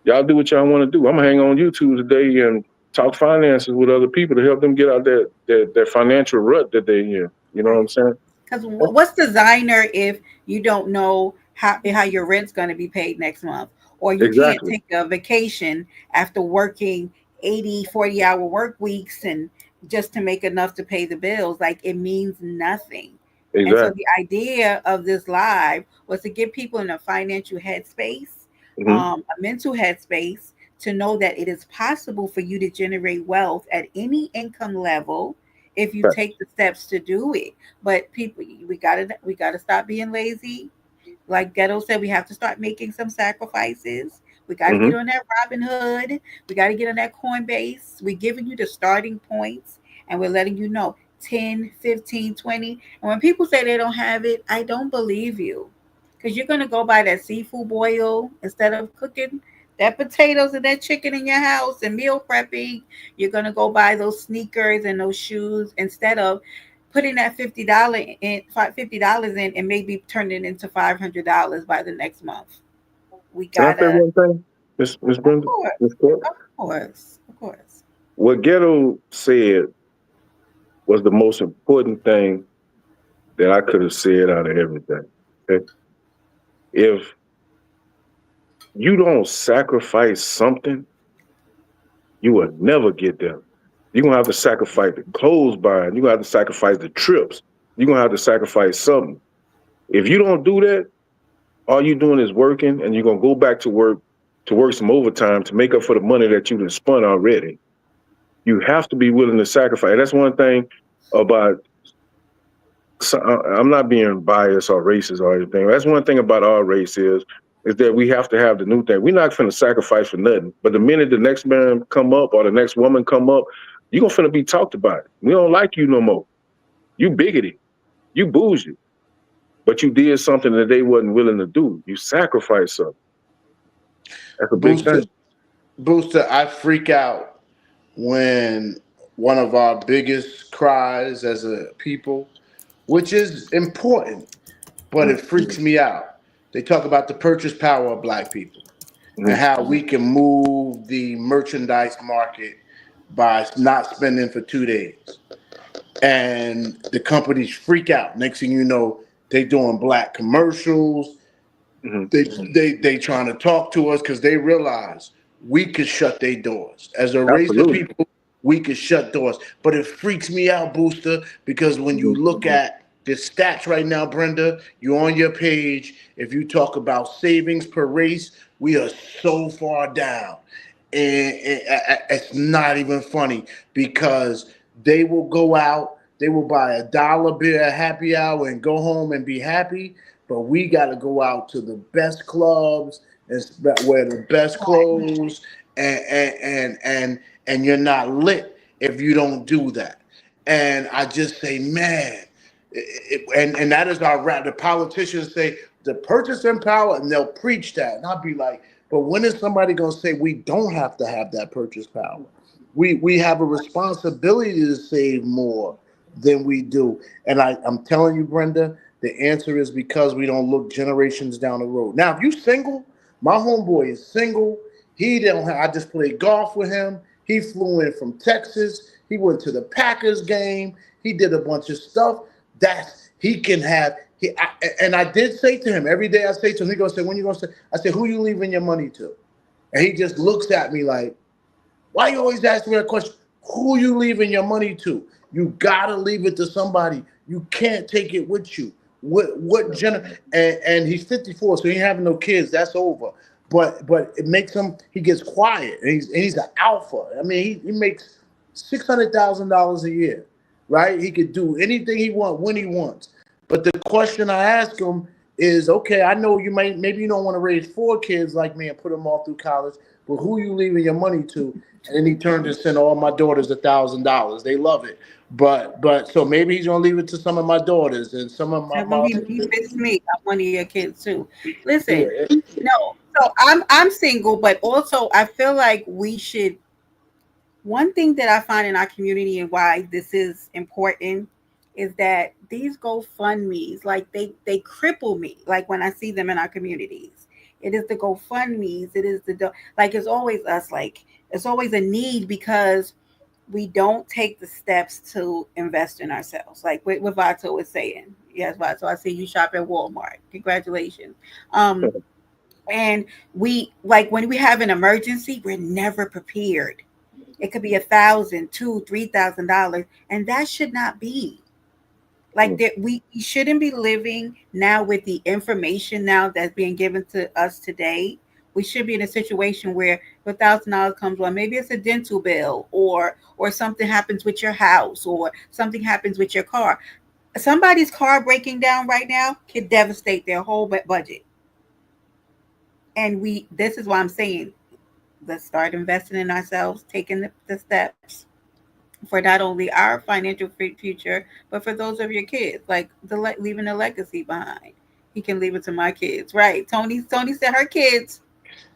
y'all do what y'all want to do. I'm gonna hang on YouTube today and talk finances with other people to help them get out that financial rut that they in. You know what Right. I'm saying? Because what's designer if you don't know how your rent's going to be paid next month, or you can't Exactly. take a vacation after working 80, 40 hour work weeks and just to make enough to pay the bills? Like, it means nothing. And so Exactly. the idea of this live was to get people in a financial headspace, Hmm. a mental headspace, to know that it is possible for you to generate wealth at any income level if you take the steps to do it. But people, we gotta stop being lazy. Like Ghetto said, we have to start making some sacrifices. We got to get Hmm. on that Robin Hood. We got to get on that Coinbase. We're giving you the starting points, and we're letting you know 10, 15, 20. And when people say they don't have it, I don't believe you. Because you're going to go buy that seafood boil instead of cooking that potatoes and that chicken in your house and meal prepping. You're going to go buy those sneakers and those shoes instead of putting that $50 in and maybe turning it into $500 by the next month. We Can I say gotta, one thing, Miss of Brenda, course, Miss Court? of course, of course. What Ghetto said was the most important thing that I could have said out of everything. Okay? If you don't sacrifice something, you will never get there. You're gonna have to sacrifice the clothes buying, you're gonna have to sacrifice the trips, you're gonna have to sacrifice something. If you don't do that, all you're doing is working and you're gonna go back to work some overtime to make up for the money that you have spent already. You have to be willing to sacrifice. That's one thing about so I'm not being biased or racist or anything. That's one thing about our race is that we have to have the new thing. We're not finna sacrifice for nothing. But the minute the next man come up or the next woman come up, you gonna finna be talked about. We don't like you no more. You bigoted. You bougie. But you did something that they wasn't willing to do. You sacrificed something. That's a big Booster, thing. Booster, I freak out when one of our biggest cries as a people, which is important, but Mm-hmm. it freaks me out. They talk about the purchase power of black people and Mm-hmm. how we can move the merchandise market by not spending for 2 days. And the companies freak out. Next thing you know, they doing black commercials. Mm-hmm. They trying to talk to us because they realize we could shut their doors. As a race of Absolutely. people, we could shut doors. But it freaks me out, Booster, because when you Mm-hmm. look at the stats right now, Brenda, you're on your page. If you talk about savings per race, we are so far down. And it's not even funny because they will go out, they will buy $1 beer at happy hour and go home and be happy, but we got to go out to the best clubs and wear the best clothes, and and you're not lit if you don't do that. And I just say, man, and that is our rap. The politicians say the purchasing power, and they'll preach that, and I'll be like, but when is somebody gonna say we don't have to have that purchase power? We have a responsibility to save more than we do. And I'm telling you, Brenda, the answer is because we don't look generations down the road. Now, if you single, my homeboy is single. He don't have, I just played golf with him. He flew in from Texas. He went to the Packers game. He did a bunch of stuff. That's he can have. And I did say to him every day. I say to him, he gonna say, "When you gonna say?" I said, "Who you leaving your money to?" And he just looks at me like, why you always ask me that question? Who you leaving your money to? You gotta leave it to somebody. You can't take it with you. And he's 54, so he ain't having no kids. That's over. But it makes him he gets quiet and he's an alpha. I mean, he makes $600,000 a year, right? He could do anything he wants when he wants. But the question I ask him is, okay, I know you maybe you don't want to raise 4 kids like me and put them all through college, but who you leaving your money to? and then he turned and sent all my daughters $1,000. They love it, but so maybe he's gonna leave it to some of my daughters and some of Tell my him other he kids. fits me. I'm one of your kids too. Listen, Yeah, no. So I'm single, but also I feel like we should. One thing that I find in our community and why this is important is that these GoFundMe's, like they cripple me. Like when I see them in our communities, it is the GoFundMe's. It is like it's always us. Like it's always a need because we don't take the steps to invest in ourselves. Like what Vato was saying. Yes, Vato, I see you shop at Walmart. Congratulations. Um, and we like when we have an emergency, we're never prepared. It could be 1,000, $2,000, $3,000, and that should not be like that. We shouldn't be living now with the information now that's being given to us today. We should be in a situation where $1,000 comes on. Maybe it's a dental bill, or something happens with your house, or something happens with your car. Somebody's car breaking down right now could devastate their whole budget. And we this is why I'm saying let's start investing in ourselves, taking the steps for not only our financial future, but for those of your kids, like leaving a legacy behind. He can leave it to my kids, right? Tony said her kids.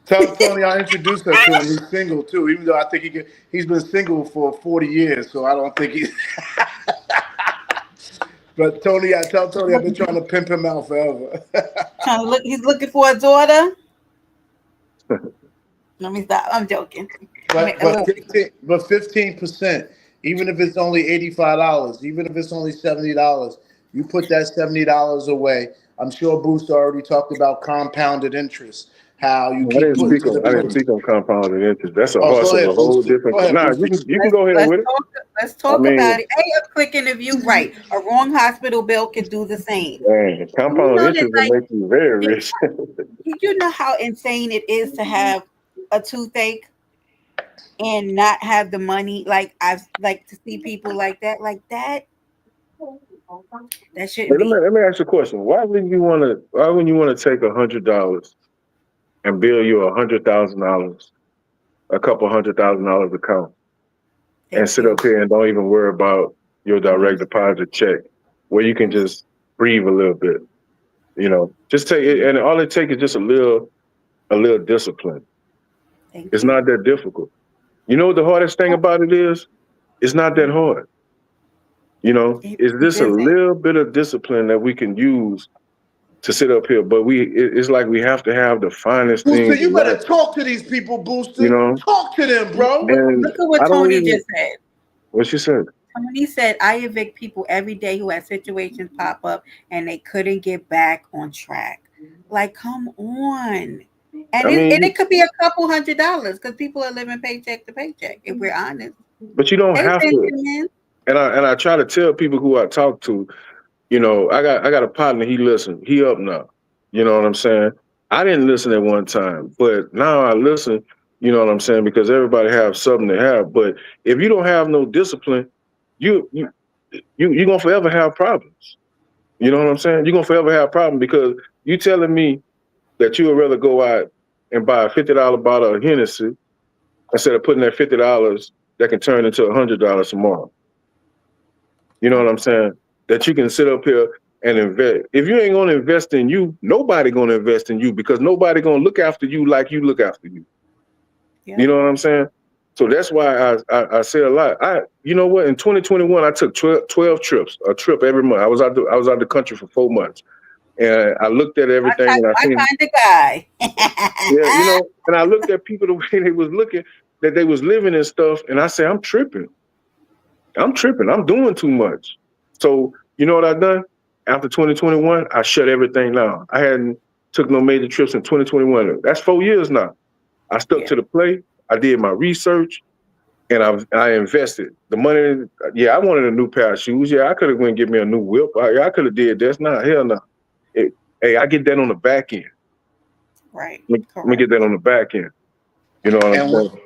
tell Tony I introduced her to him. He's single too, even though I think he's been single for 40 years, so I don't think he's. But Tony, I tell Tony I've been trying to pimp him out forever. Trying to look. He's looking for a daughter. Let me stop. I'm joking. I mean, But a but little. 15%, even if it's only $85, even if it's only $70, you put that $70 away. I'm sure Booster already talked about compounded interest, how you I keep didn't putting speak to on the I didn't bills. speak on compounded interest. That's a Oh, horse go of a ahead, whole Booster. different. Go ahead, Nah, Booster. you can Let's go ahead let's with it. talk. Let's I talk about mean, it. Hey, a quick interview, right? A wrong hospital bill could do the same. man, You compound know that, interest will like, make you very did, rich. did you know how insane it is to have a toothache and not have the money? Like I've like to see people like that. That Hey, shouldn't be. let me ask you a question. Why wouldn't you want to take $100 and bill you $100,000, a couple $100,000 account, and Thank sit you. up here and don't even worry about your direct deposit check, where you can just breathe a little bit. Just take it, and all it takes is just a little discipline. Thank It's you. not that difficult. You know what the hardest thing about it is? It's not that hard. It's It just a isn't. little bit of discipline that we can use to sit up here. But it's like we have to have the finest Booster, things you in better life, talk to these people, you Booster. know. Talk to them, bro. And Look at what I don't Tony even just said. what she said. Tony said, I evict people every day who had situations pop up and they couldn't get back on track. Like, come on. I And mean, it could be a couple $100 because people are living paycheck to paycheck, if we're honest. but you don't Hey, have to. Benjamin. And I try to tell people who I talk to, I got a partner. He listen. He up now. You know what I'm saying? I didn't listen at one time, but now I listen. You know what I'm saying? Because everybody have something to have. But if you don't have no discipline, you you you're gonna forever have problems. You know what I'm saying? You're gonna forever have problems because you telling me that you would rather go out and buy a $50 bottle of Hennessy instead of putting that $50 that can turn into $100 tomorrow. You know what I'm saying? That you can sit up here and invest. If you ain't gonna invest in you, nobody gonna invest in you because nobody gonna look after you like you look after you. You Yep. know what I'm saying? So that's why I say a lot. You know what? In 2021, I took 12 trips, a trip every month. I was out the country for 4 months, and I looked at everything and I My seen, kind of guy. yeah, and I looked at people the way they was looking, that they was living and stuff, and I said, I'm tripping. I'm tripping. I'm doing too much. So you know what I done? After 2021, I shut everything down. I hadn't took no major trips in 2021. That's 4 years now. I stuck Yeah. to the play. I did my research and I invested the money. Yeah, I wanted a new pair of shoes. Yeah, I could have went and get me a new whip. I could have did this. Nah, hell no. Hey, I get that on the back end. Right. Let me Correct. get that on the back end. You know what I'm And when, saying?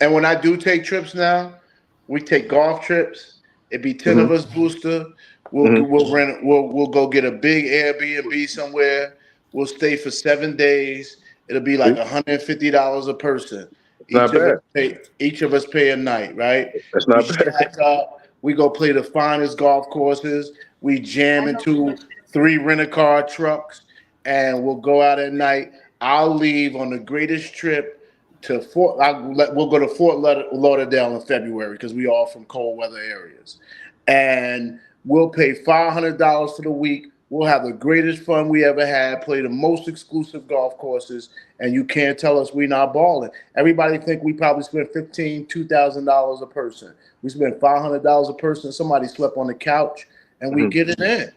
and when I do take trips now, we take golf trips. It'd be 10 Hmm. of us, Booster. We'll Hmm. we'll rent. We'll go get a big Airbnb somewhere. We'll stay for 7 days. It'll be like $150 a person, It's not bad. Each of us pay a night, right? That's We not bad. stack up. We go play the finest golf courses. We jam I know the into bushes. 3 rent-a-car trucks, and we'll go out at night. I'll leave on the greatest trip to Fort. We'll go to Fort Lauderdale in February because we all from cold weather areas, and we'll pay $500 for the week. We'll have the greatest fun we ever had. Play the most exclusive golf courses, and you can't tell us we not balling. Everybody think we probably spent $2,000 a person. We spent $500 a person. Somebody slept on the couch, and we Mhm. get it in,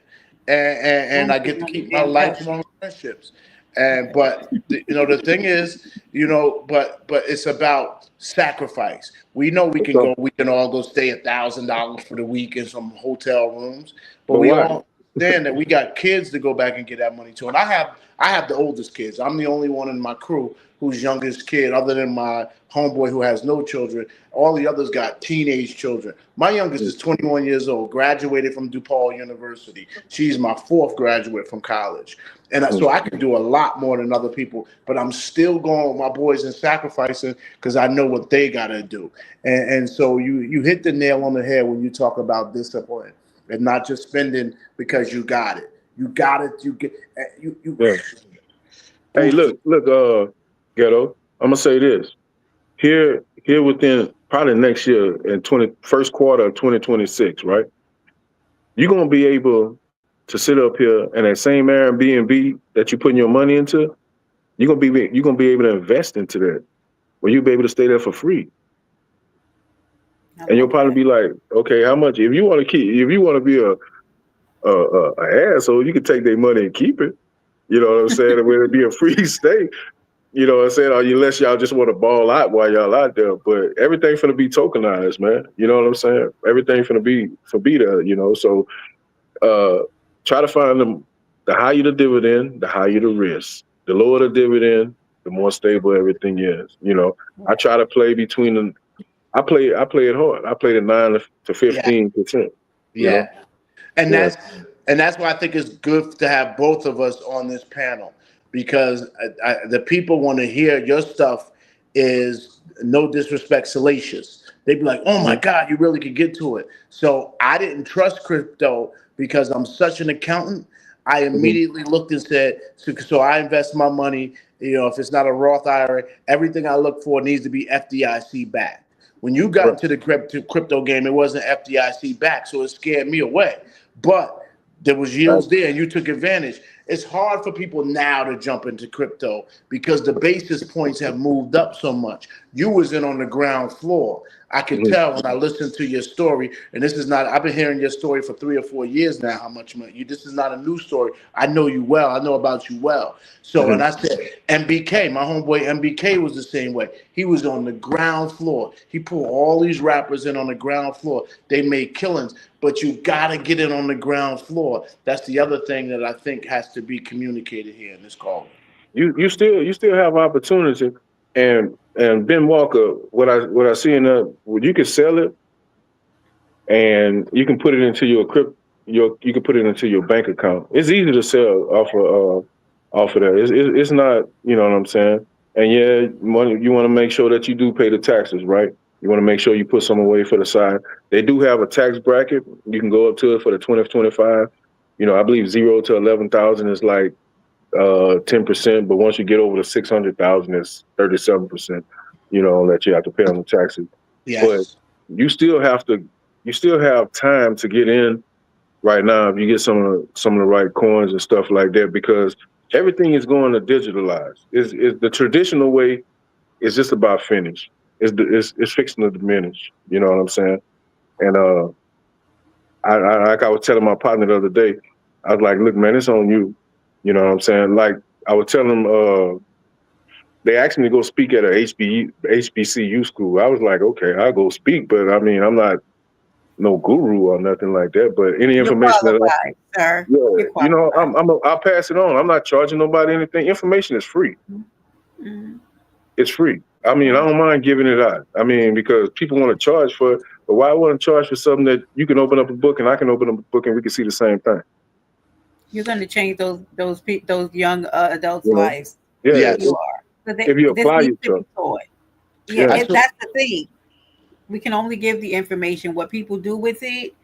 and I'm I get sitting to on the keep my damn couch. lifelong friendships. And but the thing is, but it's about sacrifice. We know we can So, go. We can all go stay $1,000 for the week in some hotel rooms, but but we why? all understand that we got kids to go back and get that money to. And I have the oldest kids. I'm the only one in my crew who's youngest kid, other than my homeboy who has no children. All the others got teenage children. My youngest Mhm. is 21 years old, graduated from DePaul University. She's my fourth graduate from college. And Mhm. so I can do a lot more than other people, but I'm still going with my boys and sacrificing because I know what they got to do. And so you hit the nail on the head when you talk about discipline and not just spending because you got it. You got it. You get you Yeah. Hey, boost. Ghetto. I'm gonna say this. Here within probably next year in 21st quarter of 2026, right? You're gonna be able to sit up here and that same Airbnb that you're putting your money into, you're gonna be able to invest into that, where you'll be able to stay there for free. I And you'll love probably that. be like, okay, how much? If you want to be a asshole, you can take their money and keep it. You know what I'm saying? Where it be a free stay. You know what I'm saying? Or unless y'all just want to ball out while y'all out there. But everything finna be tokenized, man. You know what I'm saying? Everything finna be there, you know. So uh try to find the higher the dividend, the higher the risk. The lower the dividend, the more stable everything is. You know. I try to play between the I play it hard. I play the 9 to Yeah, 15%, you yeah. know? and Yeah. that's and that's why I think it's good to have both of us on this panel because the people want to hear your stuff is no disrespect salacious. They'd be like, "Oh my Mhm. God, you really could get to it." So I didn't trust crypto because I'm such an accountant. I Mhm. immediately looked and said, "So I invest my money. If it's not a Roth IRA, everything I look for needs to be FDIC backed." When you got Right. into the crypto game, it wasn't FDIC back, so it scared me away. But there was Right. yields there, and you took advantage. It's hard for people now to jump into crypto because the basis points have moved up so much. You was in on the ground floor. I could Mhm. tell when I listened to your story, and this is not. I've been hearing your story for 3 or 4 years now. How much money you? This is not a new story. I know you well. I know about you well. So, and Mhm. I said, MBK, my homeboy MBK was the same way. He was on the ground floor. He pulled all these rappers in on the ground floor. They made killings, but you got to get in on the ground floor. That's the other thing that I think has to be communicated here in this call. You still have opportunity, and Ben Walker, what I see in that, well, you can sell it and you can put it into your crypt your you can put it into your bank account. It's easy to sell off of that. It's not, you know what I'm saying. And yeah, you want to make sure that you do pay the taxes, right? You want to make sure you put some away for the side. They do have a tax bracket. You can go up to it for the 2025. You know, I believe 0 to 11,000 is like 10%, but once you get over the 600,000, it's 37%. You know that you have to pay on the taxes. But Yes. you still have to, you still have time to get in right now if you get some of the right coins and stuff like that, because everything is going to digitalize. Is the traditional way is just about finish. It's fixing to diminish. You know what I'm saying? And like I was telling my partner the other day, I was like, look, man, it's on you. You know what I'm saying? Like I would tell them, they asked me to go speak at a HBCU school. I was like, okay, I'll go speak, but I mean, I'm not no guru or nothing like that. But any You're information that, qualified, sir. yeah, You're you know, qualified. I'll pass it on. I'm not charging nobody anything. Information is free. Mm-hmm. It's free. I mean, I don't mind giving it out. I mean, because people want to charge for it, but why want to charge for something that you can open up a book and I can open up a book and we can see the same thing? You're going to change those young adults' You know, lives. yeah. Yes. You are. So If you this apply needs to yourself, be taught. Yeah, Yeah. That's what. that's the thing. We can only give the information. What people do with it,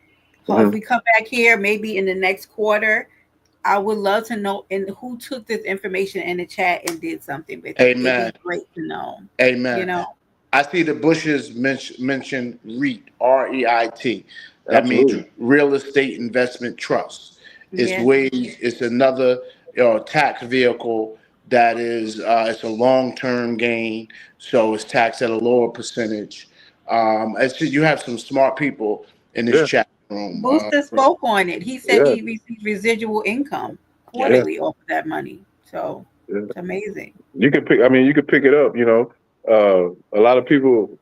or if Hmm. we come back here, maybe in the next quarter, I would love to know and who took this information in the chat and did something with it. It'd Amen. be great to know. You Amen. know, I see the Bushes mention REIT, REIT. That means Absolutely. real estate investment trust. It's yes. ways. It's another tax vehicle that is. It's a long term gain, so it's taxed at a lower percentage. It's just, you have some smart people in this Yeah. chat room. Booster spoke on it. He said Yeah. he received residual income Yes. Yeah. quarterly off of that money. So Yeah. it's amazing. You can pick. I mean, you can pick it up. A lot of people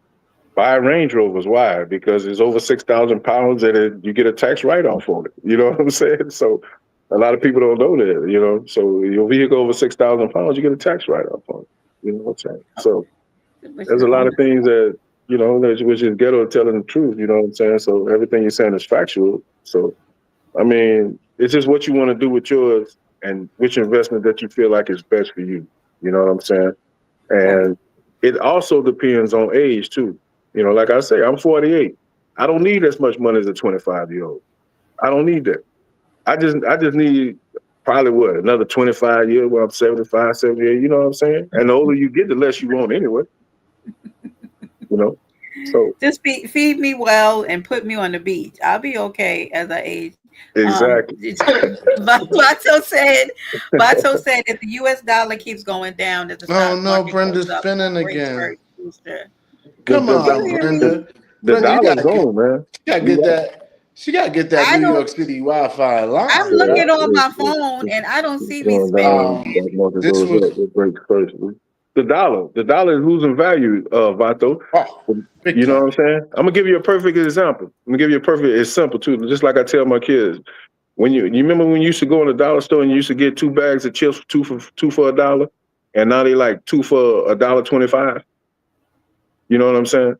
buy Range Rovers. Why? Because it's over 6,000 pounds, and you get a tax write off on it. You know what I'm saying? So a lot of people don't know that. So your vehicle over 6,000 pounds, you get a tax write off on it. You know what I'm saying? So Which there's is a lot of wonderful. things that which is ghetto telling the truth. You know what I'm saying? So everything you're saying is factual. So I mean, it's just what you want to do with yours and which investment that you feel like is best for you. You know what I'm saying? Right. And it also depends on age too. Like I say, I'm 48. I don't need as much money as a 25-year-old. I don't need that. I just need probably another 25 years where I'm 75, 78. You know what I'm saying? And the older you get, the less you want anyway. You know. So Just feed me well and put me on the beach. I'll be okay as I age. exactly. Vato said, Vato said, if the U.S. dollar keeps going down, that the Oh stock no, market goes Brenda's up. spinning Great again. church booster. The Come the Did you on, hear the, me? the, Brenda. the Brenda, dollar's gone, man. you gotta You're get right. that. She gotta get that I New don't. York City Wi-Fi I'm line, Yeah, looking bro. on my phone and I don't it's see me going down. spending. Um, That market this goes was up. It breaks first. The dollar is losing value, Vato. oh, big You know time. what I'm saying? I'm gonna give you a perfect example. I'm gonna give you a perfect. It's simple too. Just like I tell my kids, when you remember when you used to go in the dollar store and you used to get two bags of chips, two for $1, and now they like two for $1.25. You know what I'm saying?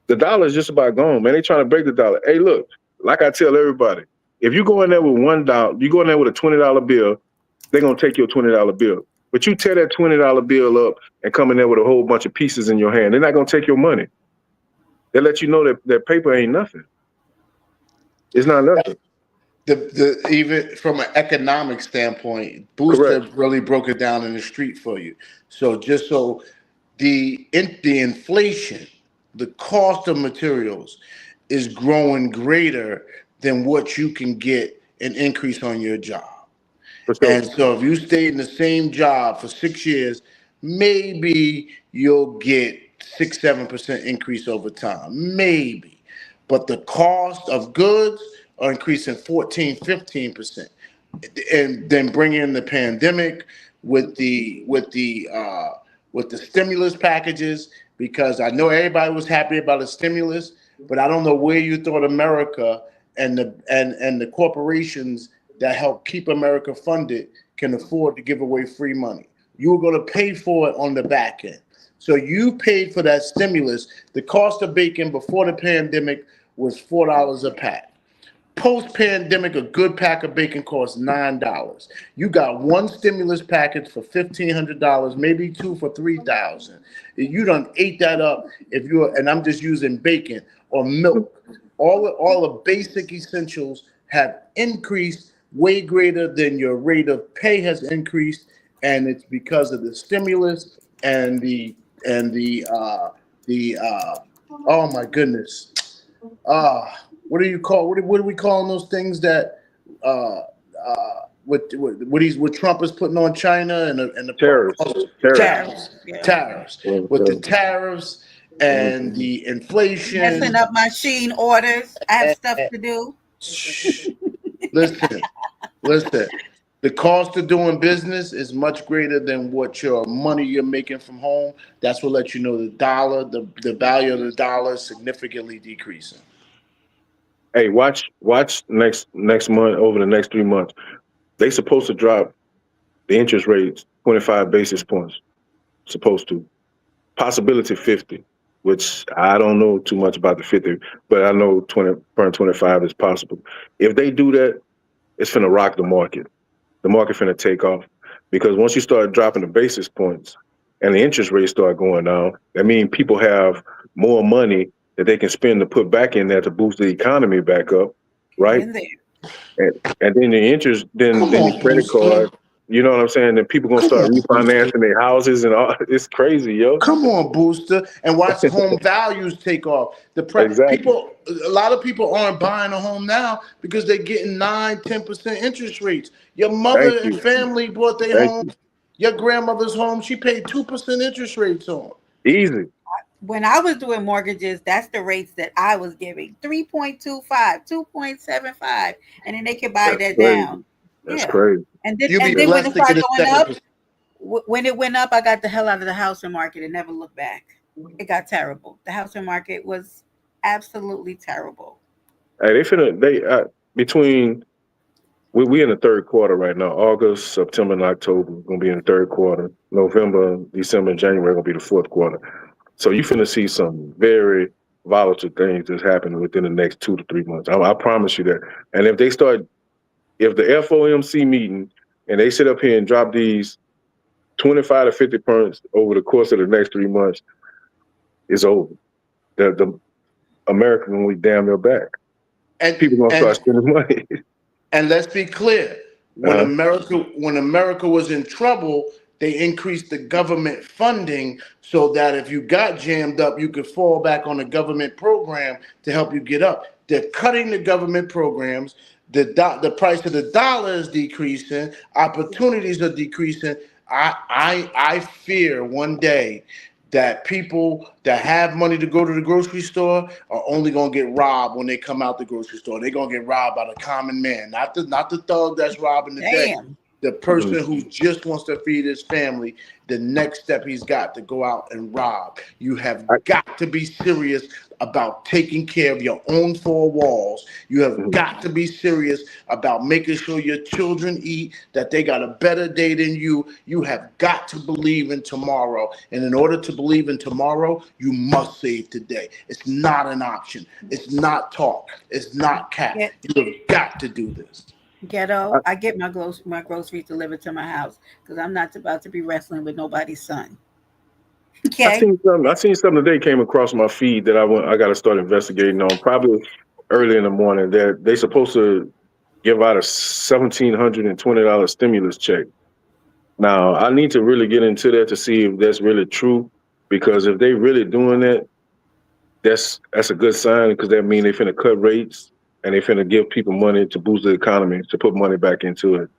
The dollar is just about gone, man. They trying to break the dollar. Hey, look, like I tell everybody, if you go in there with $1, you go in there with a $20 bill, they're gonna take your $20 bill. But you tear that $20 bill up and come in there with a whole bunch of pieces in your hand, they're not gonna take your money. They let you know that paper ain't nothing. It's not nothing. The even from an economic standpoint, Correct. Booster really broke it down in the street for you. So just so the inflation, the cost of materials is growing greater than what you can get an increase on your job. For sure. And so if you stay in the same job for 6 years, maybe you'll get 6, 7% increase over time. Maybe. But the cost of goods are increasing 14, 15%. And then bring in the pandemic with the stimulus packages, because I know everybody was happy about the stimulus, but I don't know where you thought America and the corporations that help keep America funded can afford to give away free money. You were going to pay for it on the back end. So you paid for that stimulus. The cost of bacon before the pandemic was $4 a pack. Post pandemic, a good pack of bacon costs $9. You got one stimulus package for $1,500, maybe two for $3,000. You done ate that up. If you're, and I'm just using bacon or milk, all the basic essentials have increased way greater than your rate of pay has increased, and it's because of the stimulus and the oh my goodness, uh what are we calling those things that uh what Trump is putting on China and the Tariffs. Tariffs. Tariffs. tariffs, Yeah. tariffs, with the tariffs and Mhm. the inflation. Messing up my Sheen orders. I have And, stuff to do. shh, listen, listen. The cost of doing business is much greater than what your money you're making from home. That's what lets you know the value of the dollar is significantly decreasing. Hey, watch next month, over the next 3 months. They supposed to drop the interest rates 25 basis points. Supposed to. Possibility 50, which I don't know too much about the 50, but I know 25 is possible. If they do that, it's finna rock the market. The market finna take off because once you start dropping the basis points, and the interest rates start going down, that means people have more money that they can spend to put back in there to boost the economy back up, right? Been there. And then the interest, then Come then your on, credit Booster. card, you know what I'm saying? Then people gonna Come start on, Booster. refinancing their houses and all. It's crazy, yo. Come on, Booster, and watch home values take off. Exactly. People, a lot of people aren't buying a home now because they're getting 9, 10% interest rates. Your Thank mother and you. family bought their Thank home. you. Your grandmother's home, she paid 2% interest rates on. Easy. When I was doing mortgages, that's the rates that I was giving 3.25, 2.75, and then they could buy That's that down. crazy. That's Yeah. crazy. You'll be And then when it blessed to get started a going up, 7%. when it went up, I got the hell out of the housing market and never looked back. It got terrible. The housing market was absolutely terrible. Hey, they between we in the third quarter right now. August, September, and October gonna be in the third quarter. November, December, and January gonna be the fourth quarter. So you finna see some very volatile things that's happening within the next 2 to 3 months. I promise you that. And if the FOMC meeting and they sit up here and drop these 25 to 50 points over the course of the next 3 months, it's over. The America gonna be damn near back. And People gonna start and spending money. And let's be clear, Uh-huh. When America was in trouble, they increased the government funding so that if you got jammed up, you could fall back on a government program to help you get up. They're cutting the government programs. The price of the dollar is decreasing. Opportunities are decreasing. I fear one day that people that have money to go to the grocery store are only gonna get robbed when they come out the grocery store. They're gonna get robbed by the common man, not the thug that's robbing today. Damn. The person who just wants to feed his family, the next step he's got to go out and rob. You have I, got to be serious about taking care of your own four walls. You have mhm. got to be serious about making sure your children eat, that they got a better day than you. You have got to believe in tomorrow. And in order to believe in tomorrow, you must save today. It's not an option. It's not talk. It's not cap. Get You have got to do this. ghetto. I, I get my groceries delivered to my house because I'm not about to be wrestling with nobody's son. I Okay. seen something. I seen something today came across my feed that I got to start investigating on. Probably early in the morning. That they supposed to give out a $1,720 stimulus check. Now I need to really get into that to see if that's really true. Because if they really doing that, that's a good sign because that means they finna cut rates and they finna give people money to boost the economy to put money back into it.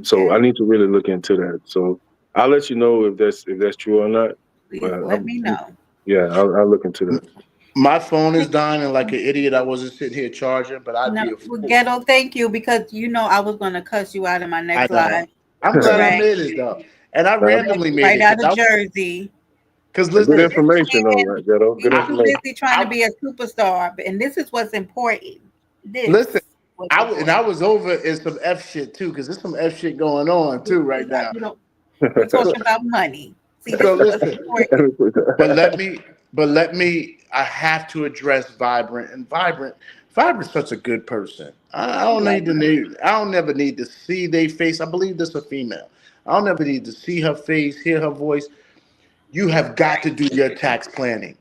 So I Okay. need to really look into that. So I'll let you know if that's true or not. Please But let me know. yeah, I'll look into that. My phone is dying, and like an idiot, I wasn't sitting here charging, but I'd No, be a well, fool. ghetto, thank you because you know I was gonna cuss you out in my I next know. live. I'm All glad I right. made it though, and I That's randomly made Right it out of because Jersey. good You listen, just information, came though, in right, Ghetto? Good being too I, information. busy trying to I be a superstar. And this is what's important. This listen. what's And I important. was over in some F shit too, because there's some F shit going on too right now. You know, we So, talking about money. See, this so is what's listen, important. but let me. I have to address Vibrant and Vibrant. Vibrant's such a good person. I don't Love need to need. I don't never need to see their face. I believe this a female. I don't ever need to see her face, hear her voice. You have got to do your tax planning.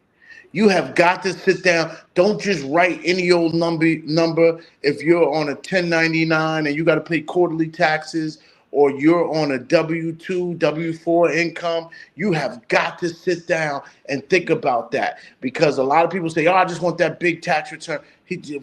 You have got to sit down. Don't just write any old number if you're on a 1099 and you got to pay quarterly taxes, or you're on a W-2, W-4 income. You have got to sit down and think about that, because a lot of people say, "Oh, I just want that big tax return."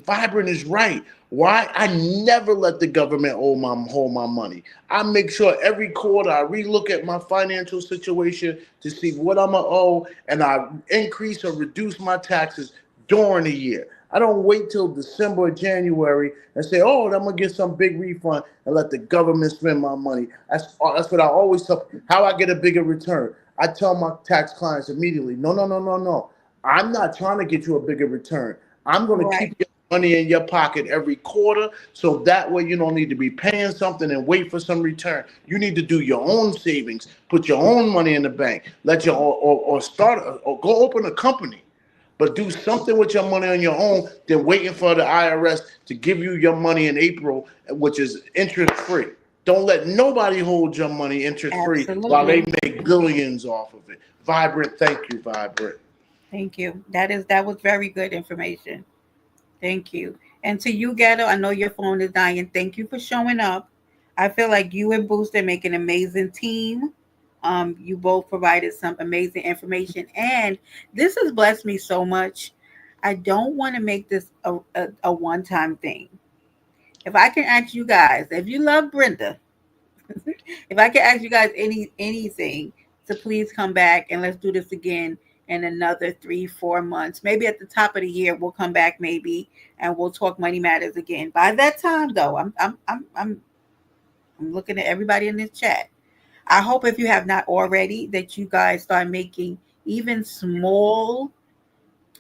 Vibrant is right. Why? I never let the government hold my money. I make sure every quarter I relook at my financial situation to see what I'm gonna owe, and I increase or reduce my taxes during the year. I don't wait till December or January and say, "Oh, I'm gonna get some big refund," and let the government spend my money. That's what I always tell. How I get a bigger return? I tell my tax clients immediately, "No, no, no, no, no. I'm not trying to get you a bigger return. I'm going to Right. keep your money in your pocket every quarter, so that way you don't need to be paying something and wait for some return. You need to do your own savings, put your own money in the bank, let your or start or go open a company, but do something with your money on your own than waiting for the IRS to give you your money in April, which is interest free." Don't let nobody hold your money interest free while they Absolutely. make billions off of it. Vibrant, thank you, Vibrant. Thank you. That was very good information. Thank you. And to you, Ghetto, I know your phone is dying. Thank you for showing up. I feel like you and Booster make an amazing team. You both provided some amazing information, and this has blessed me so much. I don't want to make this a one time thing. If I can ask you guys, if you love Brenda, if I can ask you guys anything, to please come back and let's do this again in another 3 4 months. Maybe at the top of the year we'll come back maybe and we'll talk money matters again. By that time though, I'm looking at everybody in this chat. I hope if you have not already that you guys start making even small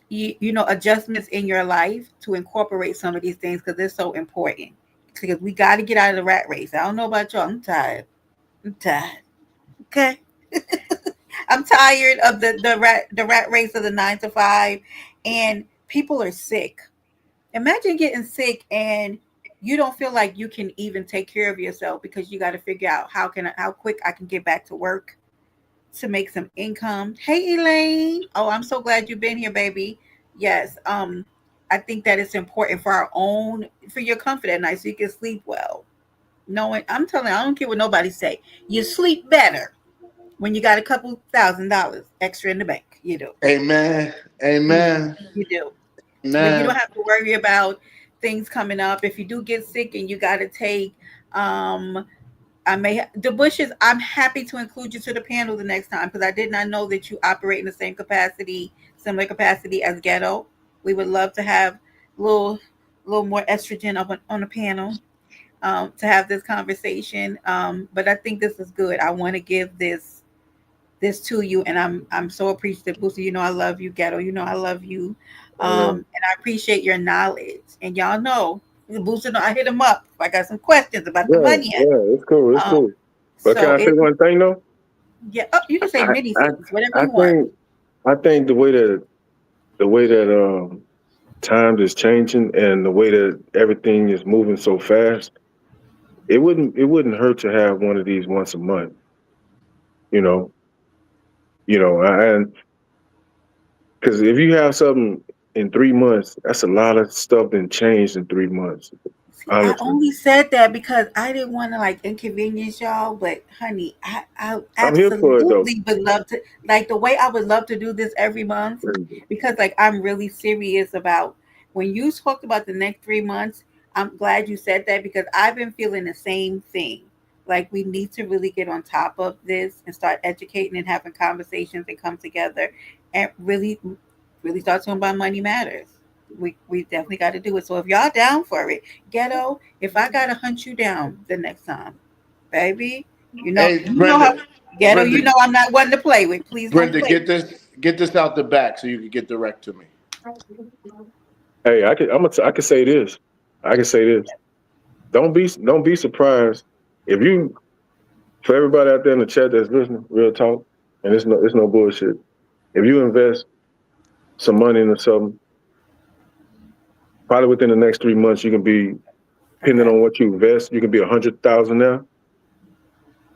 adjustments in your life to incorporate some of these things because they're so important. Because we got to get out of the rat race. I don't know about y'all. I'm tired. I'm tired. Okay. I'm tired of the rat race of the 9 to 5, and people are sick. Imagine getting sick and you don't feel like you can even take care of yourself because you got to figure out how quick I can get back to work to make some income. Hey Elaine, oh I'm so glad you've been here, baby. Yes, I think that it's important for our own for your comfort at night so you can sleep well. Knowing I'm telling you, I don't care what nobody say. You sleep better when you got a couple $1,000 extra in the bank. You do. Amen. Amen. You do. When you don't Amen. have to worry about things coming up. If you do get sick and you got to take, the bushes. I'm happy to include you to the panel the next time because I did not know that you operate in the same capacity, similar capacity as Ghetto. We would love to have a little more estrogen up on the panel to have this conversation. But I think this is good. I want to give this to you, and I'm so appreciative. Booster, you know I love you. Ghetto, you know I love you, Yeah, and I appreciate your knowledge. And y'all know, Booster, I hit him up. If I got some questions about the yeah, money. yeah. It's cool. It's Um, cool. But can so I say it one thing though? yeah. Oh, you can say I many I things, whatever I you want. think the way that times is changing and the way that everything is moving so fast, it wouldn't hurt to have one of these once a month. You know, and because if you have something in 3 months, that's a lot of stuff that changed in 3 months. See, I Honestly, only said that because I didn't want to like inconvenience y'all, but honey, I I'm here for it though. absolutely would love to like the way I would love to do this every month because like I'm really serious about when you talked about the next 3 months. I'm glad you said that because I've been feeling the same thing. Like we need to really get on top of this and start educating and having conversations and come together and really start talking about money matters. We definitely got to do it. So if y'all down for it, Ghetto, if I gotta hunt you down the next time, baby, Hey, you know how Ghetto, Brenda, you know I'm not one to play with. Please don't Brenda, play. get this out the back so you can get direct to me. Hey, I can say this. I can say this. Don't be surprised if you for everybody out there in the chat that's listening, real talk, and it's no bullshit. If you invest some money into something, probably within the next 3 months, you can be, depending Okay. on what you invest, you can be 100,000 now.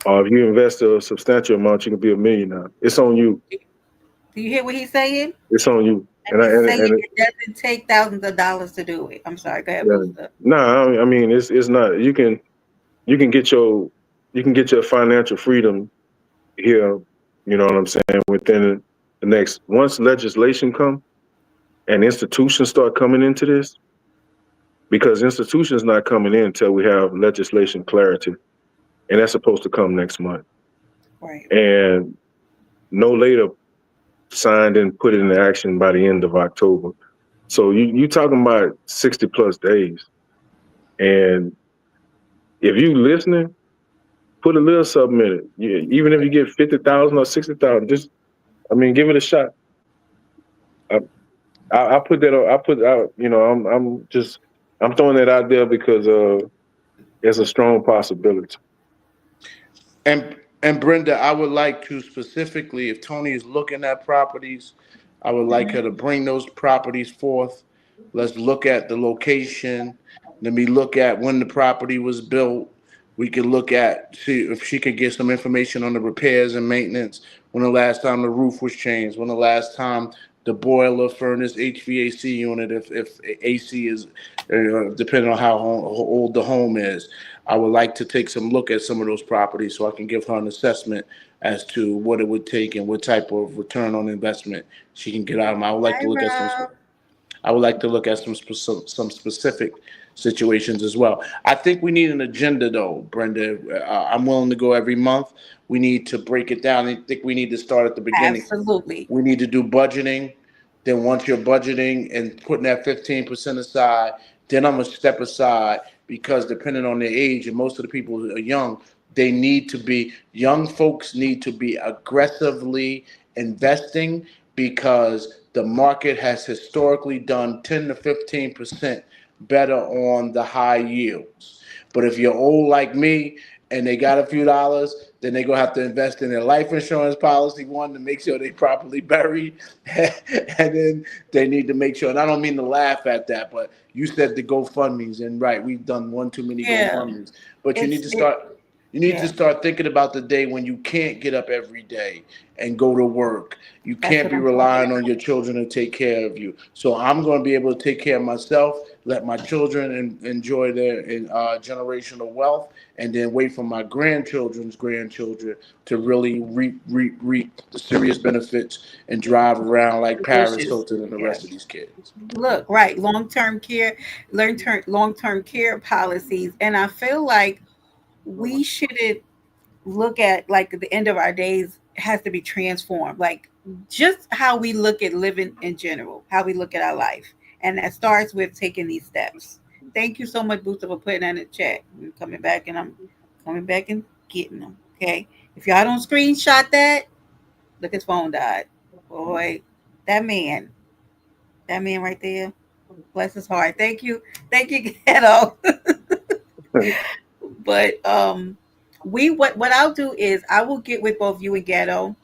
Or if you invest a substantial amount, you can be a million now. It's on you. Do you hear what he's saying? It's on you. And And I he's saying and it, it doesn't take thousands of dollars to do it. I'm sorry. Go ahead, yeah. Booster. Nah, I mean it's not. You can get your financial freedom here. You know what I'm saying? Within the next once legislation come and institutions start coming into this, because institutions not coming in until we have legislation clarity, and that's supposed to come next month. Right. And no later signed and put it into action by the end of October. So you talking about 60 plus days. And if you listening, put a little something in it. Even if you get 50,000 or 60,000, just I mean, give it a shot. I, I put that. I put out. I'm throwing that out there because it's a strong possibility. And Brenda, I would like to specifically, if Tony is looking at properties, I would like her to bring those properties forth. Let's look at the location. Let me look at when the property was built. We could look at see if she could get some information on the repairs and maintenance. When the last time the roof was changed? When the last time the boiler, furnace, HVAC unit, if AC is, depending on how old the home is. I would like to take some look at some of those properties so I can give her an assessment as to what it would take and what type of return on investment she can get out of them. I would like Hi, to look at some. Rob. I would like to look at some specific situations as well. I think we need an agenda though, Brenda. I'm willing to go every month. We need to break it down. I think we need to start at the beginning. Absolutely. We need to do budgeting. Then once you're budgeting and putting that 15% aside, then I'm gonna step aside because depending on their age, and most of the people who are young, they need to be young folks need to be aggressively investing because the market has historically done 10 to 15% better on the high yields. But if you're old like me and they got a few dollars, then they're gonna have to invest in their life insurance policy one to make sure they properly buried, and then they need to make sure. And I don't mean to laugh at that, but you said the GoFundmes, and right, we've done one too many Yeah. GoFundmes. But you need It's to it. start. You need to Yeah. start thinking about the day when you can't get up every day and go to work. You That's can't what be I'm talking relying on about. your children to take care of you. So I'm going to be able to take care of myself, let my children enjoy their generational wealth, and then wait for my grandchildren's grandchildren to really reap the serious benefits and drive around like The Paris bushes. Hilton and the Yeah. rest of these kids. Look, right. Long-term care policies, and I feel like we shouldn't look at like the end of our days has to be transformed. Like just how we look at living in general, how we look at our life. And that starts with taking these steps. Thank you so much, Booster, for putting that in the chat. I'm coming back and I'm coming back and getting them. Okay. If y'all don't screenshot that, look, his phone died. Boy, that man, that man right there, bless his heart. Thank you. Thank you, Ghetto. But we what I'll do is I will get with both you and Ghetto,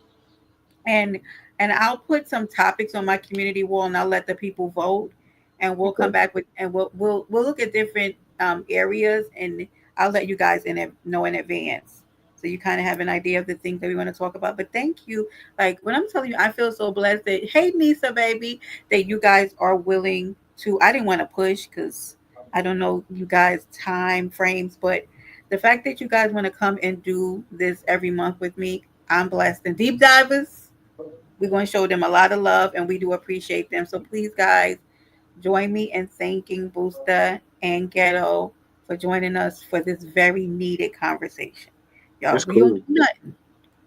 and I'll put some topics on my community wall and I'll let the people vote, and we'll come Okay, back with and we'll look at different areas, and I'll let you guys know in advance, so you kind of have an idea of the things that we want to talk about. But thank you, like when I'm telling you, I feel so blessed that hey Nisa baby, that you guys are willing to. I didn't want to push because I don't know you guys time frames, but the fact that you guys want to come and do this every month with me, I'm blessed. And deep divers, we're going to show them a lot of love and we do appreciate them. So please, guys, join me in thanking Booster and Ghetto for joining us for this very needed conversation. Y'all, it's we don't cool. do nothing.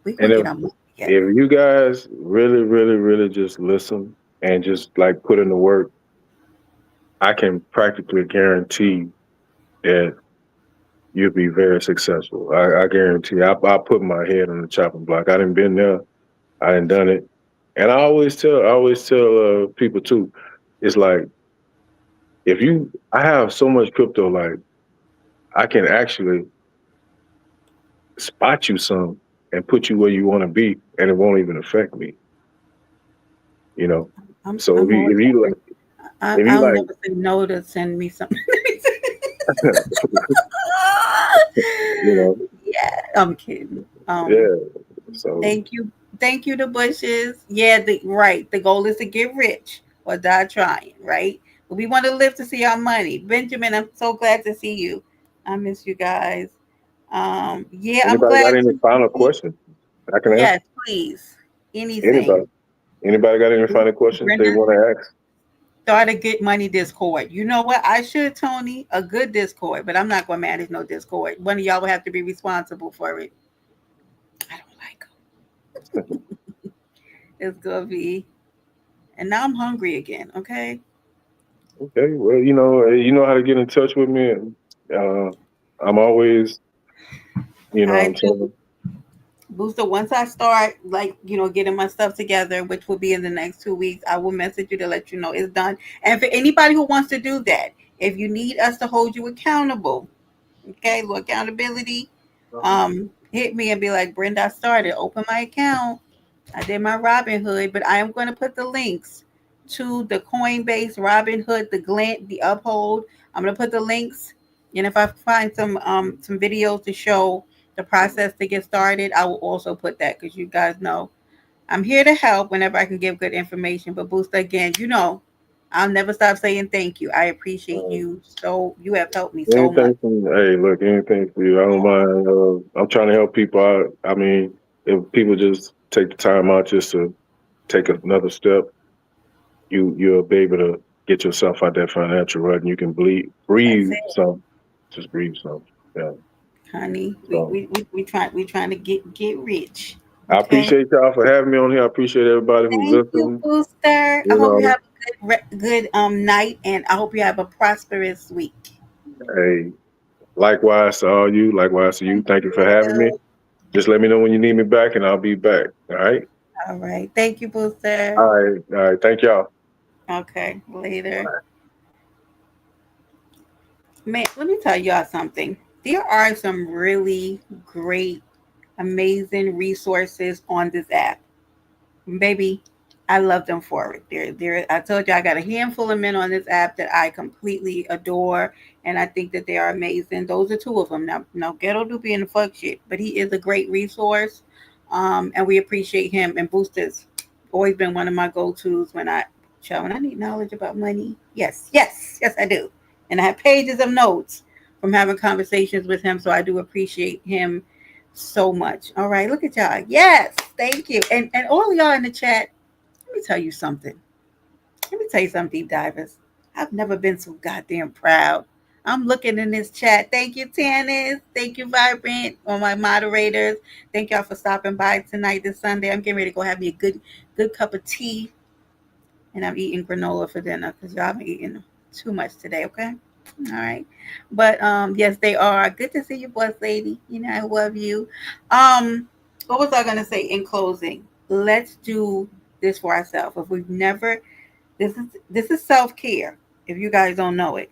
We And going to get our money together. if you guys really, really, really just listen and just like put in the work, I can practically guarantee that you'll be very successful. I guarantee. I put my head on the chopping block. I done been there. I done done it, and I always tell people too. It's like if you, I have so much crypto, like I can actually spot you some and put you where you want to be, and it won't even affect me. You know. So I'm always if you like, open. if you I'll like, never say no to send me something. you know, Yeah, I'm kidding. yeah. So Thank you. Thank you, the bushes. Yeah, right. The goal is to get rich or die trying, right? But we want to live to see our money. Benjamin, I'm so glad to see you. I miss you guys. Yeah, I'm anybody glad got any to final see. questions I can answer? Yes, please. Anything. Anybody? Anybody got any final questions they Brenda, want to ask? start a Get Money Discord. You know what? I should, Tony, a good Discord, but I'm not going to manage no Discord. One of y'all will have to be responsible for it. I don't like it. It's going to be. And now I'm hungry again, okay? Okay, well, you know how to get in touch with me. Uh, I'm always, I I'm do. saying, Booster, once I start, like, getting my stuff together, which will be in the next 2 weeks, I will message you to let you know it's done. And for anybody who wants to do that, if you need us to hold you accountable, okay, little accountability, hit me and be like, Brenda, I started, open my account. I did my Robinhood, but I am going to put the links to the Coinbase, Robinhood, the Glint, the Uphold. I'm going to put the links And if I find some videos to show the process to get started, I will also put that because you guys know I'm here to help whenever I can give good information. But Booster, again, I'll never stop saying thank you. I appreciate Uh, you so. You have helped me so much. anything from hey, look, anything for you. I don't mind. I'm trying to help people out. I mean, if people just take the time out just to take another step, you'll be able to get yourself out that financial rut, and you can That's breathe it, some, just breathe some. Yeah. honey. We So we we, we trying to get rich. I Okay. appreciate y'all for having me on here. I appreciate everybody who's Thank you, listening. Booster. I You hope you have know, a good night, and I hope you have a prosperous week. hey, likewise to all you, likewise to you. Thank Thank you for having me. you. Just let me know when you need me back, and I'll be back. All right. All right. Thank you, All Booster. right. All right. Thank y'all. Okay. Later. Man, let me tell y'all something. There are some really great, amazing resources on this app. Baby, I love them for it. I told you I got a handful of men on this app that I completely adore, and I think that they are amazing. Those are two of them. Now, Ghetto do be in the fuck shit, but he is a great resource, and we appreciate him. And Booster's always been one of my go tos when I need knowledge about money. Yes, yes, yes, I do, and I have pages of notes from having conversations with him. So I do appreciate him so much. All right, look at y'all. Yes, thank you. And all y'all in the chat, let me tell you something. Let me tell you something, deep divers. I've never been so goddamn proud. I'm looking in this chat. Thank you, Tannis. Thank you, Vibrant, all my moderators. Thank y'all for stopping by tonight, this Sunday. I'm getting ready to go have me a good cup of tea, and I'm eating granola for dinner because y'all been eating too much today. Okay. All right. But yes, they are. Good to see you, boss lady. I love you. Um, what was I gonna say in closing? Let's do this for ourselves. If we've never this is self-care. If you guys don't know it.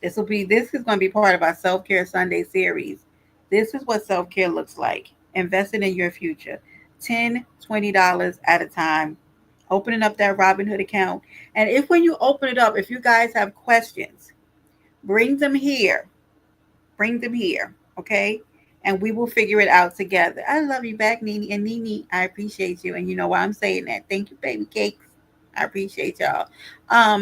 This is gonna be part of our self-care Sunday series. This is what self-care looks like. Investing in your future. $10, $20 at a time. Opening up that Robinhood account. And if when you open it up, if you guys have questions, bring them here. Bring them here, okay? And we will figure it out together. I love you back, Nene. And Nene, I appreciate you. And you know why I'm saying that. Thank you, baby cakes. I appreciate y'all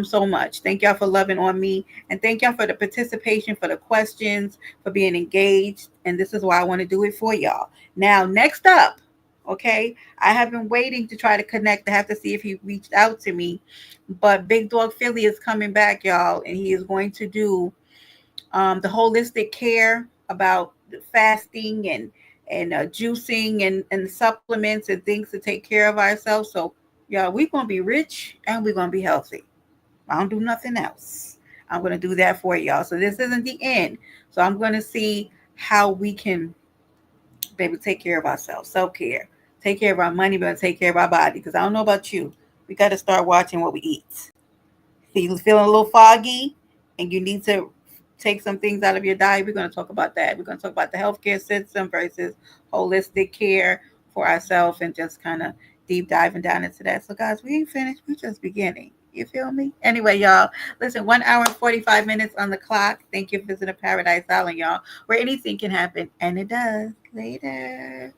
so much. Thank y'all for loving on me. And thank y'all for the participation, for the questions, for being engaged. And this is why I want to do it for y'all. Now, next up, okay, I have been waiting to try to connect. I have to see if he reached out to me. But Big Dog Philly is coming back, y'all. And he is going to do the holistic care about fasting and juicing and supplements and things to take care of ourselves. So, yeah, we're gonna be rich and we're gonna be healthy. I don't do nothing else. I'm gonna do that for y'all. So this isn't the end. So I'm gonna see how we can, baby, take care of ourselves. Self care. Take care of our money, but take care of our body. Because I don't know about you, we got to start watching what we eat. If you're feeling a little foggy and you need to take some things out of your diet, we're going to talk about that. We're going to talk about the healthcare system versus holistic care for ourselves and just kind of deep diving down into that. So, guys, we ain't finished. We're just beginning. You feel me? Anyway, y'all, listen, 1 hour and 45 minutes on the clock. Thank you for visiting Paradise Island, y'all, where anything can happen. And it does. Later.